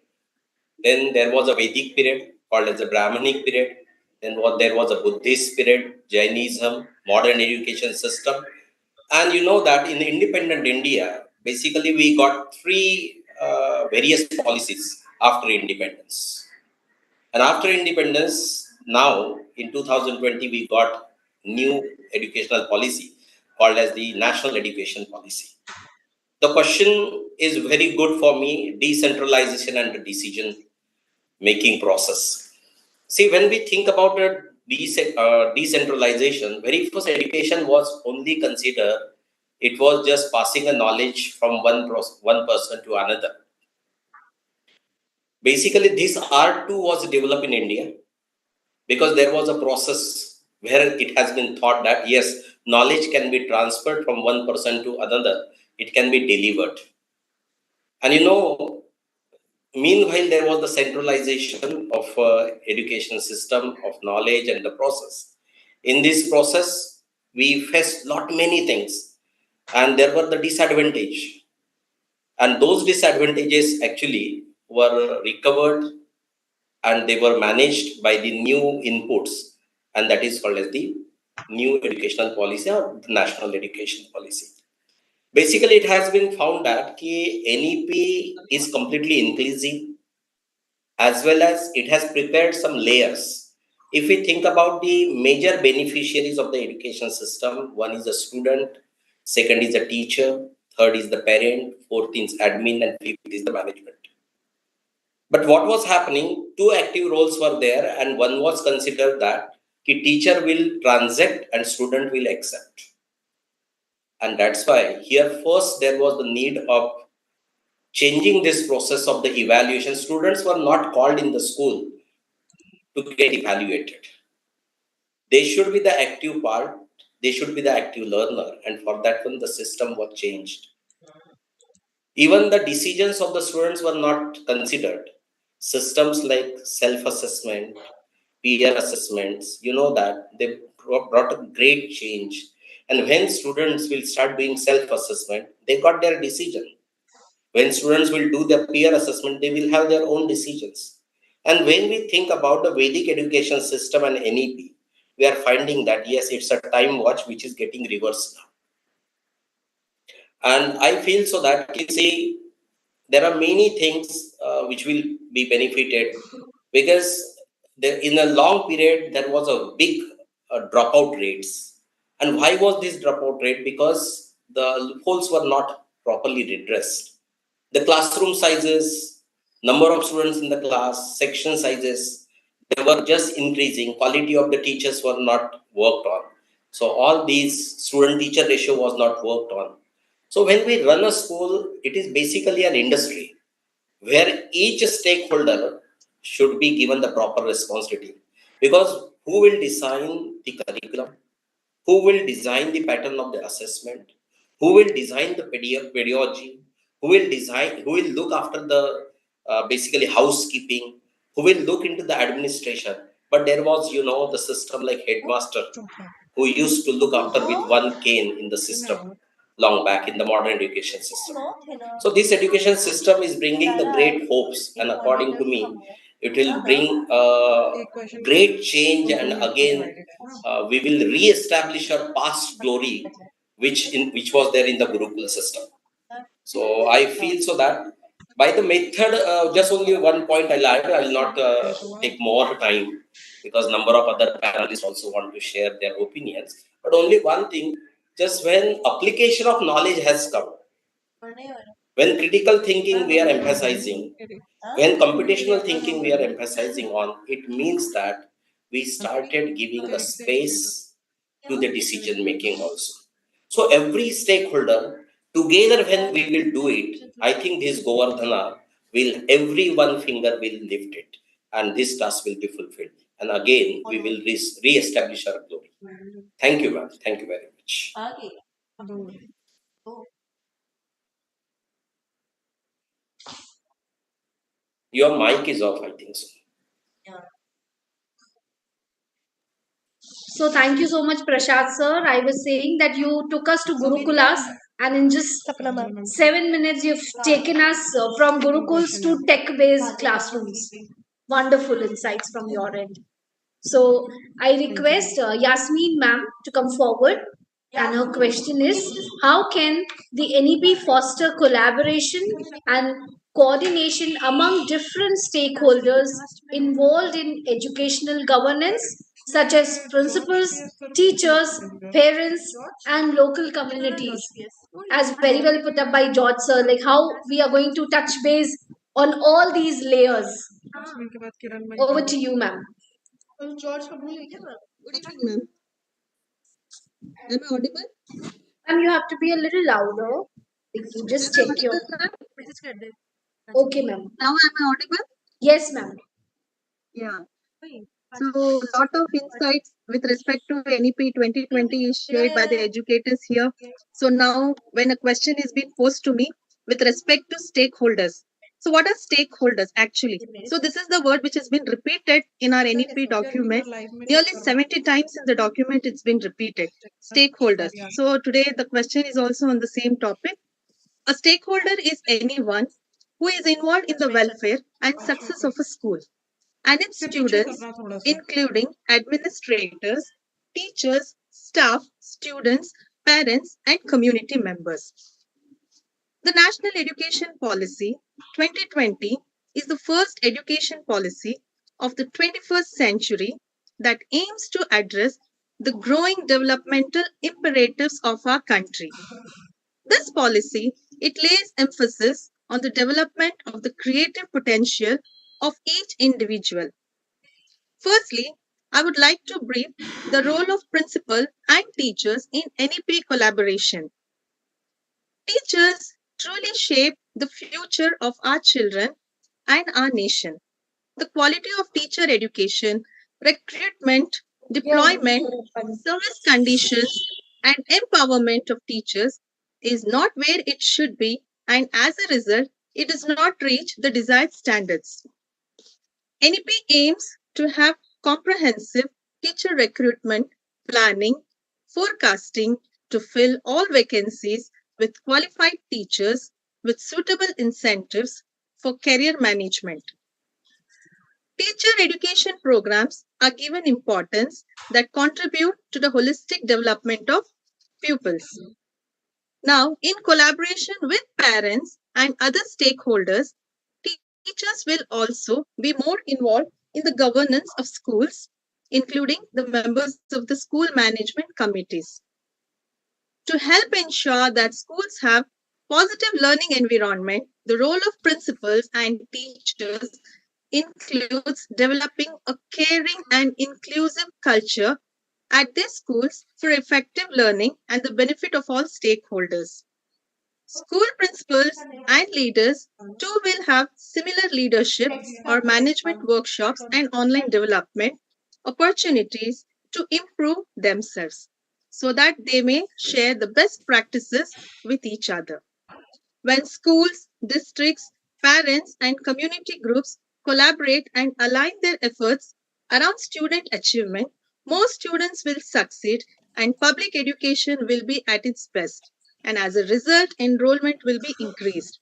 then there was a Vedic period called as the Brahmanic period. Then there was a Buddhist period, Jainism, modern education system. And you know that in independent India, basically we got three various policies after independence. And after independence, now in 2020, we got new educational policy called as the National Education Policy. The question is very good for me: decentralization and the decision making process. See, when we think about the decentralization, very first education was only considered, it was just passing a knowledge from one person to another. Basically, this art too was developed in India because there was a process where it has been thought that yes, knowledge can be transferred from one person to another, it can be delivered. And you know, meanwhile, there was the centralization of education system, of knowledge and the process. In this process, we faced lot many things, and there were the disadvantage. And those disadvantages actually were recovered and they were managed by the new inputs, and that is called as the new educational policy or the national education policy. Basically, it has been found that NEP is completely inclusive, as well as it has prepared some layers. If we think about the major beneficiaries of the education system, one is a student, second is a teacher, third is the parent, fourth is admin, and fifth is the management. But what was happening, two active roles were there, and one was considered that the teacher will transact and student will accept. And that's why here first there was the need of changing this process of the evaluation. Students were not called in the school to get evaluated. They should be the active part, they should be the active learner, and for that one, the system was changed. Even the decisions of the students were not considered. Systems like self assessment, peer assessments, you know that they brought a great change. And when students will start doing self assessment, they got their decision. When students will do their peer assessment, they will have their own decisions. And when we think about the Vedic education system and NEP, we are finding that yes, it's a time watch which is getting reversed now. And I feel so that you see, there are many things which will be benefited because in a long period there was a big dropout rates. And why was this dropout rate? Because the loopholes were not properly redressed. The classroom sizes, number of students in the class, section sizes, they were just increasing. Quality of the teachers were not worked on. So all these student-teacher ratio was not worked on. So when we run a school, it is basically an industry where each stakeholder should be given the proper responsibility. Because who will design the curriculum? Who will design the pattern of the assessment? Who will design the pedagogy? Who will look after the basically housekeeping? Who will look into the administration? But there was, you know, the system like headmaster who used to look after with one cane in the system long back in the modern education system. So this education system is bringing the great hopes, and according to me, it will bring great change. And again, we will re-establish our past glory, which was there in the Gurukula system. So I feel so that by the method, just only one point I'll add. I will not take more time because number of other panelists also want to share their opinions. But only one thing: just when application of knowledge has come, when critical thinking we are emphasizing, when computational thinking we are emphasizing on, it means that we started giving a space to the decision making also. So every stakeholder together, when we will do it, I think this Govardhana will, every one finger will lift it, and this task will be fulfilled. And again, we will re-establish our glory. Thank you, ma'am. Thank you very much. Your mic is off, I think so. So thank you so much, Prashad sir. I was saying that you took us to Gurukulas, and in just 7 minutes, you've taken us from Gurukuls to tech-based classrooms. Wonderful insights from your end. So I request Yasmin ma'am to come forward. And her question is, how can the NEP foster collaboration and coordination among different stakeholders involved in educational governance, such as principals, teachers, parents, and local communities? As very well put up by George sir, like how we are going to touch base on all these layers. Over to you, ma'am. Good evening, ma'am. Am I audible? Ma'am, you have to be a little louder. If you just check your. Okay, ma'am. Now am I audible? Yes, ma'am. Yeah. So a lot of insights with respect to NEP 2020 is shared by the educators here. So now when a question is being posed to me with respect to stakeholders. So what are stakeholders actually? So this is the word which has been repeated in our NEP document. Nearly 70 times in the document it's been repeated. Stakeholders. So today the question is also on the same topic. A stakeholder is anyone who is involved in the welfare and success of a school and its students, including administrators, teachers, staff, students, parents, and community members. The National Education Policy 2020 is the first education policy of the 21st century that aims to address the growing developmental imperatives of our country. This policy, it lays emphasis on the development of the creative potential of each individual. Firstly, I would like to brief the role of principal and teachers in NEP collaboration. Teachers truly shape the future of our children and our nation. The quality of teacher education, recruitment, deployment, service conditions, and empowerment of teachers is not where it should be, and as a result, it does not reach the desired standards. NEP aims to have comprehensive teacher recruitment, planning, forecasting to fill all vacancies with qualified teachers with suitable incentives for career management. Teacher education programs are given importance that contribute to the holistic development of pupils. Now, in collaboration with parents and other stakeholders, teachers will also be more involved in the governance of schools, including the members of the school management committees. To help ensure that schools have positive learning environment, the role of principals and teachers includes developing a caring and inclusive culture at their schools for effective learning and the benefit of all stakeholders. School principals and leaders too will have similar leadership or management workshops and online development opportunities to improve themselves so that they may share the best practices with each other. When schools, districts, parents, and community groups collaborate and align their efforts around student achievement, more students will succeed and public education will be at its best. And as a result, enrollment will be increased.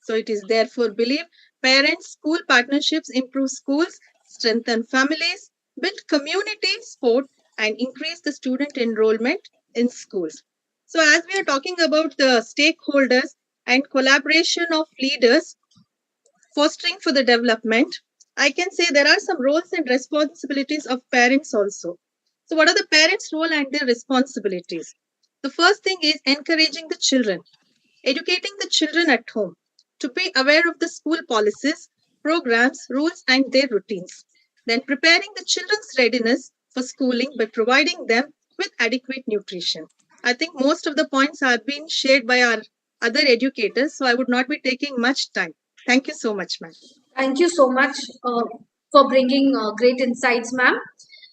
So it is therefore believed parents school partnerships improve schools, strengthen families, build community support, and increase the student enrollment in schools. So, as we are talking about the stakeholders and collaboration of leaders fostering for the development, I can say there are some roles and responsibilities of parents also. So, what are the parents' role and their responsibilities? The first thing is encouraging the children, educating the children at home to be aware of the school policies, programs, rules, and their routines. Then preparing the children's readiness for schooling by providing them with adequate nutrition. I think most of the points have been shared by our other educators, so I would not be taking much time. Thank you so much, ma'am. Thank you so much for bringing great insights, ma'am.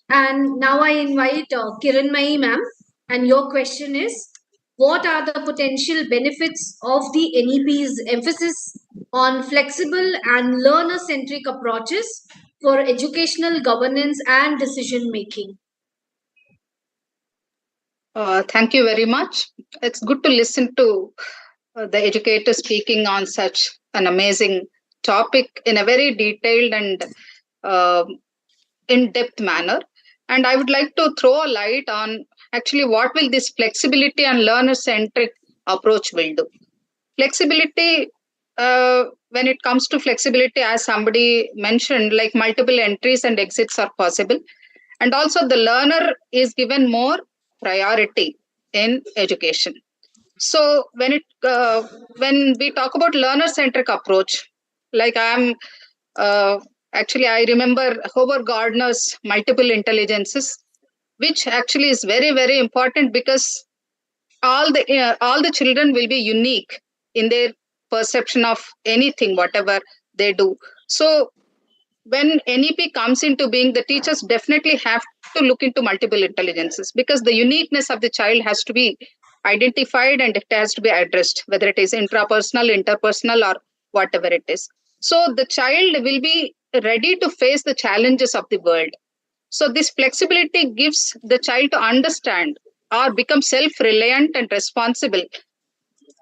And now I invite Kiranmai, ma'am. And your question is? what are the potential benefits of the NEP's emphasis on flexible and learner-centric approaches for educational governance and decision making? Thank you very much. It's good to listen to the educator speaking on such an amazing topic in a very detailed and uh, in-depth manner. And I would like to throw a light on actually what will this flexibility and learner-centric approach will do. Flexibility, when it comes to flexibility, as somebody mentioned, like multiple entries and exits are possible. And also the learner is given more priority in education. So when we talk about learner-centric approach, like actually I remember Howard Gardner's multiple intelligences, which actually is very, very important because all the children will be unique in their perception of anything, whatever they do. So when NEP comes into being, the teachers definitely have to look into multiple intelligences because the uniqueness of the child has to be identified and it has to be addressed, whether it is intrapersonal, interpersonal, or whatever it is. So the child will be ready to face the challenges of the world. So this flexibility gives the child to understand or become self-reliant and responsible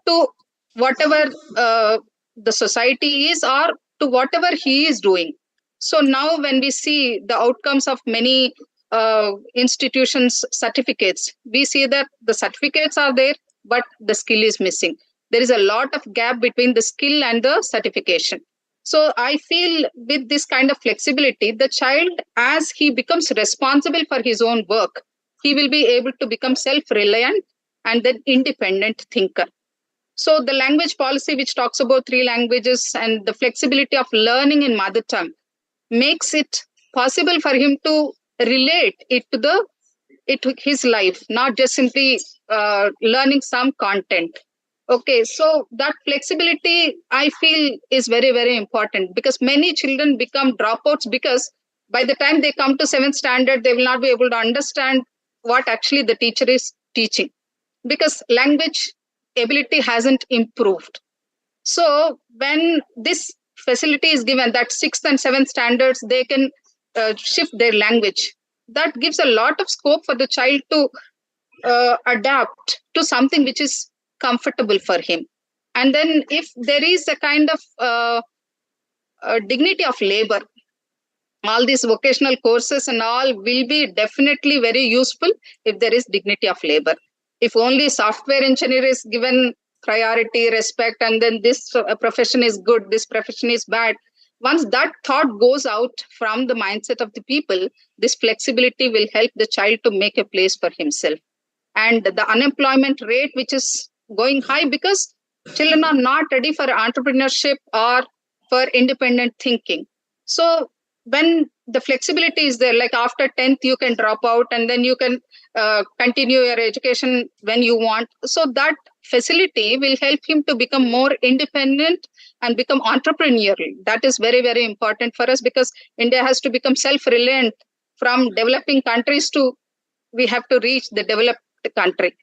to whatever the society is or to whatever he is doing. So now when we see the outcomes of many institutions certificates, we see that the certificates are there but the skill is missing. There is a lot of gap between the skill and the certification. So I feel with this kind of flexibility, the child, as he becomes responsible for his own work, he will be able to become self-reliant and then independent thinker. So the language policy, which talks about 3 languages and the flexibility of learning in mother tongue, makes it possible for him to relate it to his life, not just simply learning some content. Okay, so that flexibility I feel is very, very important because many children become dropouts because by the time they come to 7th standard, they will not be able to understand what actually the teacher is teaching because language ability hasn't improved. So when this facility is given, that 6th and 7th standards, they can shift their language. That gives a lot of scope for the child to adapt to something which is comfortable for him. And then if there is a kind of dignity of labor, all these vocational courses and all will be definitely very useful if there is dignity of labor. If only software engineer is given priority, respect, and then this profession is good, this profession is bad, once that thought goes out from the mindset of the people, this flexibility will help the child to make a place for himself. And the unemployment rate, which is going high because children are not ready for entrepreneurship or for independent thinking. So when the flexibility is there, like after 10th you can drop out and then you can continue your education when you want. So that facility will help him to become more independent and become entrepreneurial. That is very, very important for us because India has to become self-reliant. From developing countries to, we have to reach the developed country.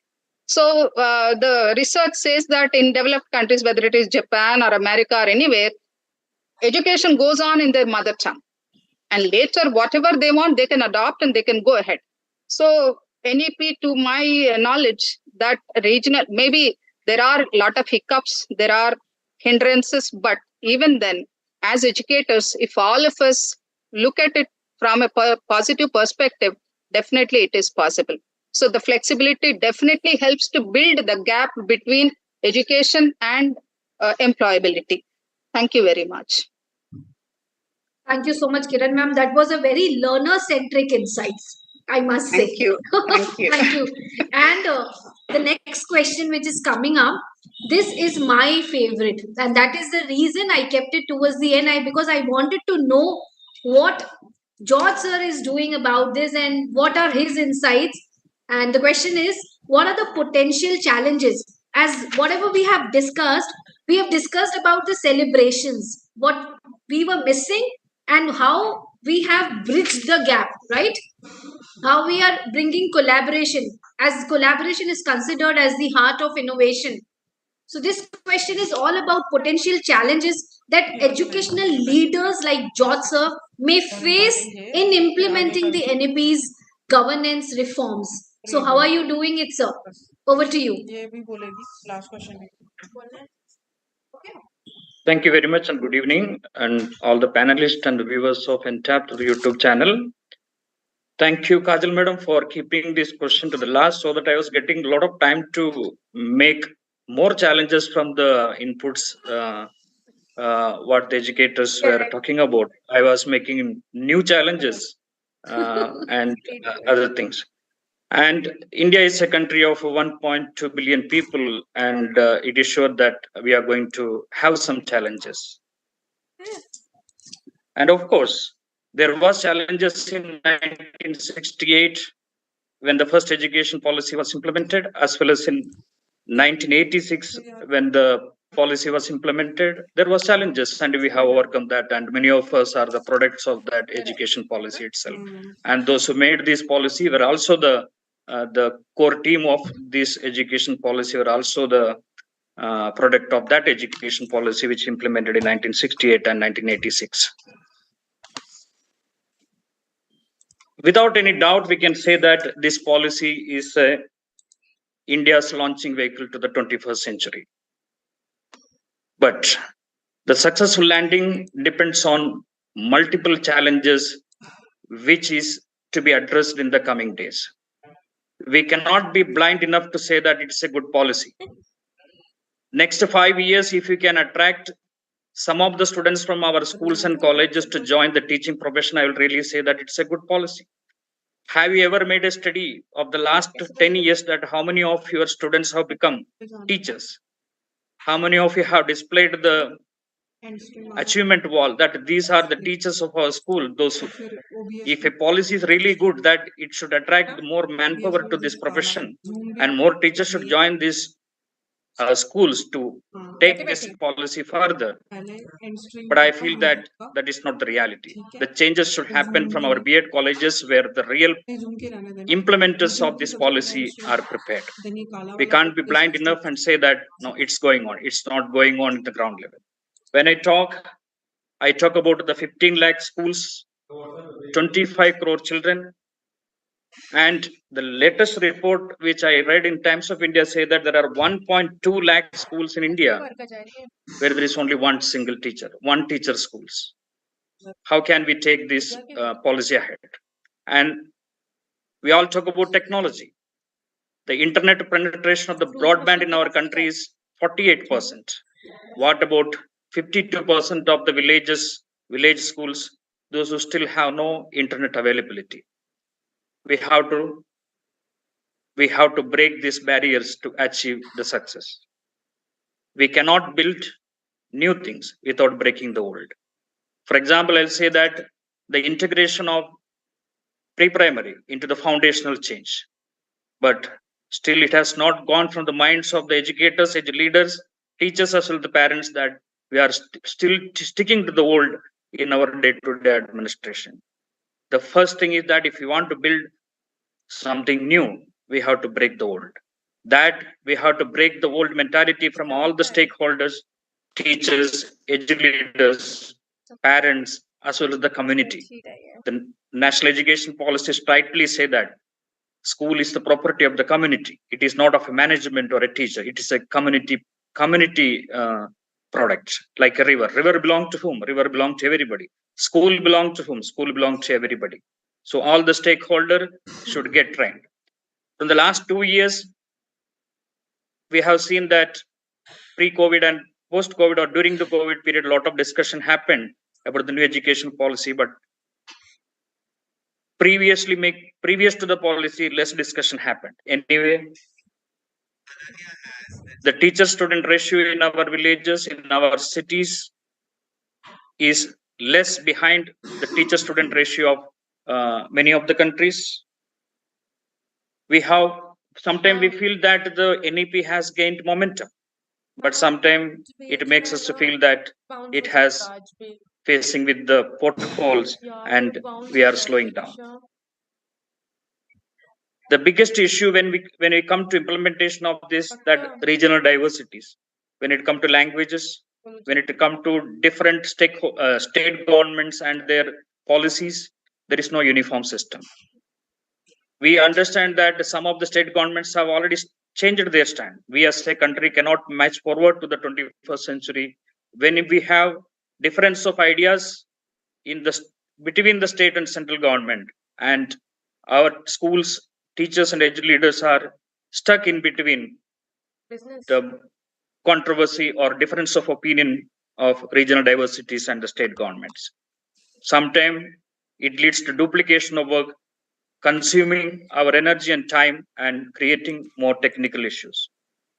So the research says that in developed countries, whether it is Japan or America or anywhere, education goes on in their mother tongue. And later, whatever they want, they can adopt and they can go ahead. So NEP, to my knowledge, that regional, maybe there are a lot of hiccups, there are hindrances, but even then, as educators, if all of us look at it from a positive perspective, definitely it is possible. So the flexibility definitely helps to build the gap between education and employability. Thank you very much. Thank you so much, Kiran ma'am. That was a very learner-centric insights, I must say. Thank you. Thank you. Thank you. And the next question, which is coming up, this is my favorite, and that is the reason I kept it towards the end. Because I wanted to know what George sir is doing about this and what are his insights. And the question is, what are the potential challenges? As whatever we have discussed about the celebrations, what we were missing and how we have bridged the gap, right? how we are bringing collaboration, as collaboration is considered as the heart of innovation. So this question is all about potential challenges that educational leaders like George Sir may face in implementing the NEP's governance reforms. So how are you doing it, sir? Over to you. Thank you very much and good evening, and all the panelists and the viewers of NTAP to the YouTube channel. Thank you, Kajal Madam, for keeping this question to the last so that I was getting a lot of time to make more challenges from the inputs what the educators were talking about. I was making new challenges and other things. And India is a country of 1.2 billion people, and it is sure that we are going to have some challenges. And of course, there was challenges in 1968 when the first education policy was implemented, as well as in 1986 when the policy was implemented. There was challenges, and we have overcome that. And many of us are the products of that education policy itself. And those who made this policy were also the core team of this education policy were also the product of that education policy, which implemented in 1968 and 1986. Without any doubt, we can say that this policy is India's launching vehicle to the 21st century. But the successful landing depends on multiple challenges, which is to be addressed in the coming days. We cannot be blind enough to say that it's a good policy. Next 5 years, if we can attract some of the students from our schools and colleges to join the teaching profession, I will really say that it's a good policy. Have you ever made a study of the last 10 years that how many of your students have become teachers? How many of you have displayed the achievement wall that these are the teachers of our school? Those who, if a policy is really good, that it should attract more manpower to this profession and more teachers should join these schools to take this policy further. But I feel that that is not the reality. The changes should happen from our B.Ed colleges where the real implementers of this policy are prepared. We can't be blind enough and say that, no, it's going on. It's not going on at the ground level. When I talk about the 15 lakh schools, 25 crore children, and the latest report which I read in Times of India say that there are 1.2 lakh schools in India where there is only one single teacher, one teacher schools. How can we take this policy ahead? And we all talk about technology. The internet penetration of the broadband in our country is 48%. What about 52% of the village schools, those who still have no internet availability? We have to break these barriers to achieve the success. We cannot build new things without breaking the old. For example, I'll say that the integration of pre-primary into the foundational change, but still it has not gone from the minds of the educators, leaders, teachers, as well as the parents, that we are still sticking to the old in our day-to-day administration. The first thing is that if we want to build something new, we have to break the old. That we have to break the old mentality from all the stakeholders, teachers, educators, parents, as well as the community. The national education policies rightly say that school is the property of the community. It is not of a management or a teacher. It is a community product, like a river. River belongs to whom? River belongs to everybody. School belongs to whom? School belongs to everybody. So all the stakeholders should get trained. In the last 2 years, we have seen that pre-COVID and post-COVID or during the COVID period, a lot of discussion happened about the new education policy, but previous to the policy, less discussion happened. Anyway, the teacher-student ratio in our villages, in our cities, is less behind the teacher-student ratio of many of the countries. Sometimes we feel that the NEP has gained momentum, but sometimes it makes us to feel that it has facing with the potholes and we are slowing down. The biggest issue when we come to implementation of this, that regional diversities, when it come to languages, when it come to different state governments and their policies, there is no uniform system. We understand that some of the state governments have already changed their stand. We as a country cannot match forward to the 21st century when we have difference of ideas in the between the state and central government, and our schools, teachers and leaders are stuck in between the controversy or difference of opinion of regional diversities and the state governments. Sometimes it leads to duplication of work, consuming our energy and time and creating more technical issues.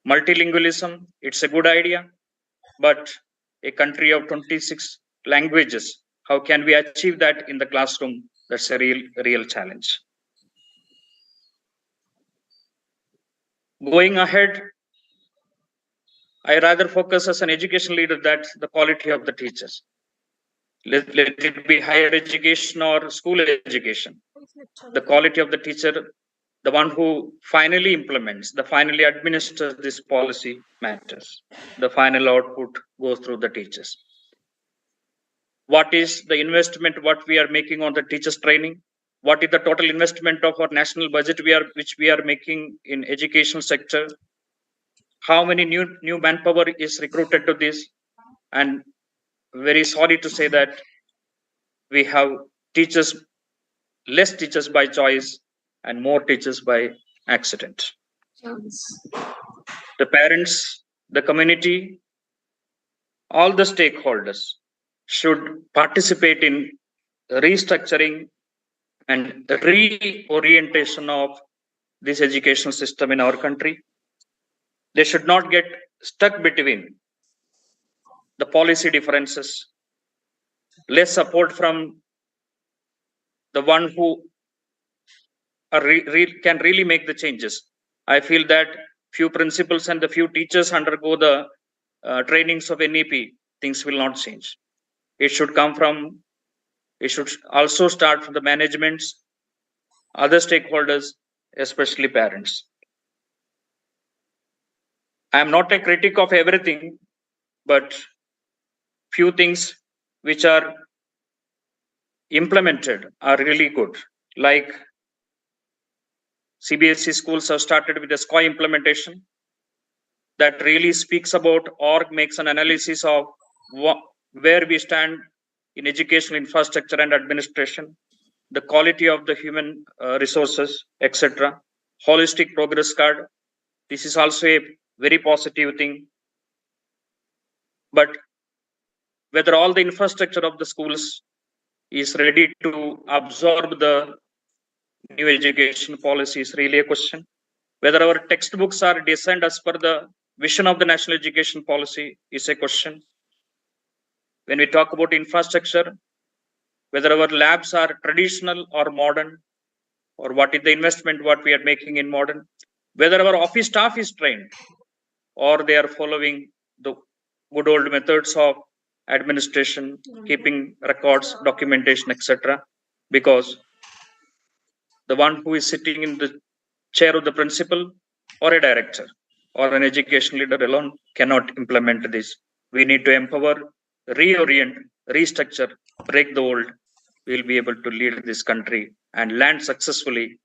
Multilingualism, it's a good idea, but a country of 26 languages, how can we achieve that in the classroom? That's a real challenge. Going ahead, I rather focus as an education leader that the quality of the teachers. Let it be higher education or school education. The quality of the teacher, the one who finally implements, the finally administers this policy matters. The final output goes through the teachers. What is the investment what we are making on the teachers training? What is the total investment of our national budget which we are making in education sector? How many new manpower is recruited to this? And very sorry to say that we have less teachers by choice and more teachers by accident. The parents, the community, all the stakeholders should participate in restructuring and reorientation of this educational system in our country. They should not get stuck between the policy differences, less support from the one who can really make the changes. I feel that few principals and the few teachers undergo the trainings of NEP, things will not change. It should also start from the managements, other stakeholders, especially parents. I am not a critic of everything, but few things which are implemented are really good. Like CBSE schools have started with a SCOI implementation that really speaks about or makes an analysis of where we stand in educational infrastructure and administration, the quality of the human resources, etc. Holistic progress card. This is also a very positive thing. But whether all the infrastructure of the schools is ready to absorb the new education policy is really a question. Whether our textbooks are designed as per the vision of the national education policy is a question. When we talk about infrastructure, whether our labs are traditional or modern, or what is the investment what we are making in modern, whether our office staff is trained or they are following the good old methods of administration, keeping records, documentation, etc. Because the one who is sitting in the chair of the principal or a director or an education leader alone cannot implement this. We need to empower, reorient, restructure, break the old. We will be able to lead this country and land successfully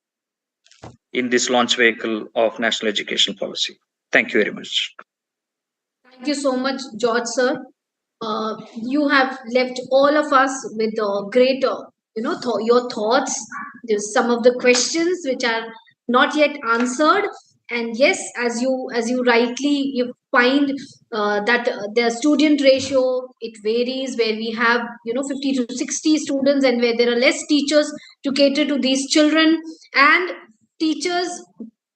in this launch vehicle of national education policy. Thank you very much. Thank you so much, George sir. You have left all of us with great, your thoughts. There's some of the questions which are not yet answered, and yes, as you rightly you find that the student ratio it varies, where we have 50 to 60 students, and where there are less teachers to cater to these children, and teachers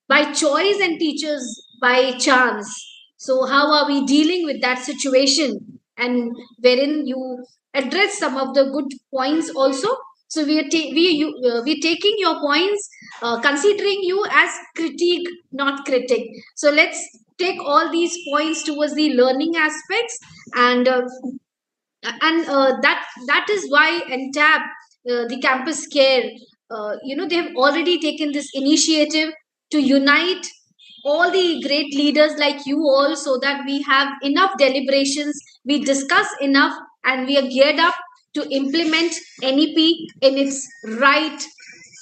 by choice and teachers by chance. So how are we dealing with that situation? And wherein you address some of the good points also. So we're taking your points, considering you as critique, not critic. So let's take all these points towards the learning aspects, and that is why NTAP, the campus care, they have already taken this initiative to unite all the great leaders like you all, so that we have enough deliberations, we discuss enough, and we are geared up to implement NEP in its right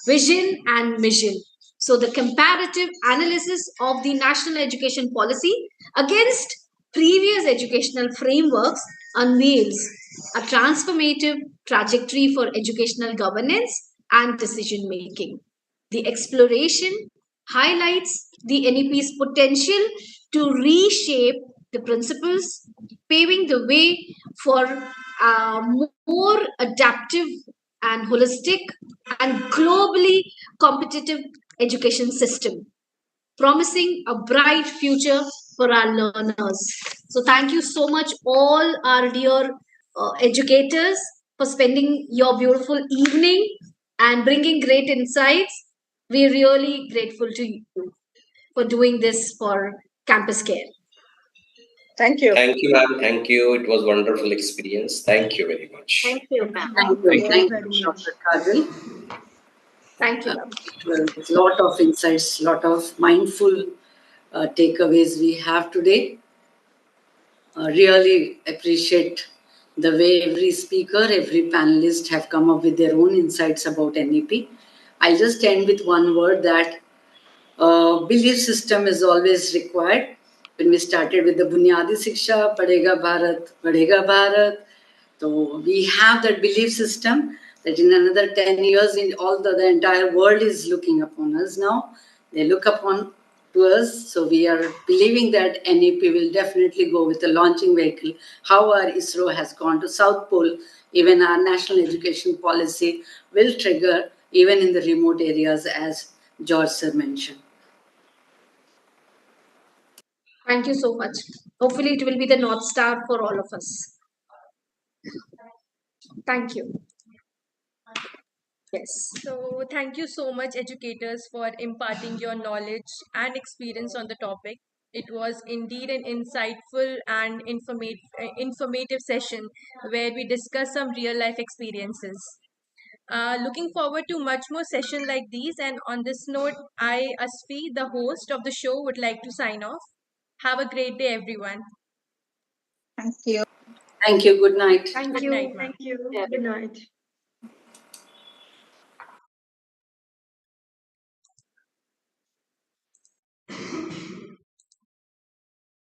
vision and mission. So the comparative analysis of the national education policy against previous educational frameworks unveils a transformative trajectory for educational governance and decision making. The exploration highlights the NEP's potential to reshape the principles, paving the way for a more adaptive and holistic and globally competitive education system, promising a bright future for our learners. So, thank you so much, all our dear educators, for spending your beautiful evening and bringing great insights. We're really grateful to you for doing this for Campus Care. Thank you. Thank you, ma'am. Thank you. It was wonderful experience. Thank you very much. Thank you, ma'am. Thank you, Dr. Kajal. Thank you. Well, a lot of insights, lot of mindful takeaways we have today. Really appreciate the way every speaker, every panelist have come up with their own insights about NEP. I'll just end with one word, that belief system is always required. When we started with the Bunyadi Siksha, Padhega Bharat, Badhega Bharat, so we have that belief system that in another 10 years, in all the entire world is looking upon us now. They look upon to us. So we are believing that NEP will definitely go with a launching vehicle. How our ISRO has gone to South Pole, even our national education policy will trigger even in the remote areas, as George sir mentioned. Thank you so much. Hopefully, it will be the North Star for all of us. Thank you. Yes. So, thank you so much, educators, for imparting your knowledge and experience on the topic. It was indeed an insightful and informative session where we discussed some real life experiences. Looking forward to much more sessions like these. And on this note, I, Asfi, the host of the show, would like to sign off. Have a great day, everyone. Thank you. Thank you. Good night. Thank Good you. night, ma'am. Thank you. Good night.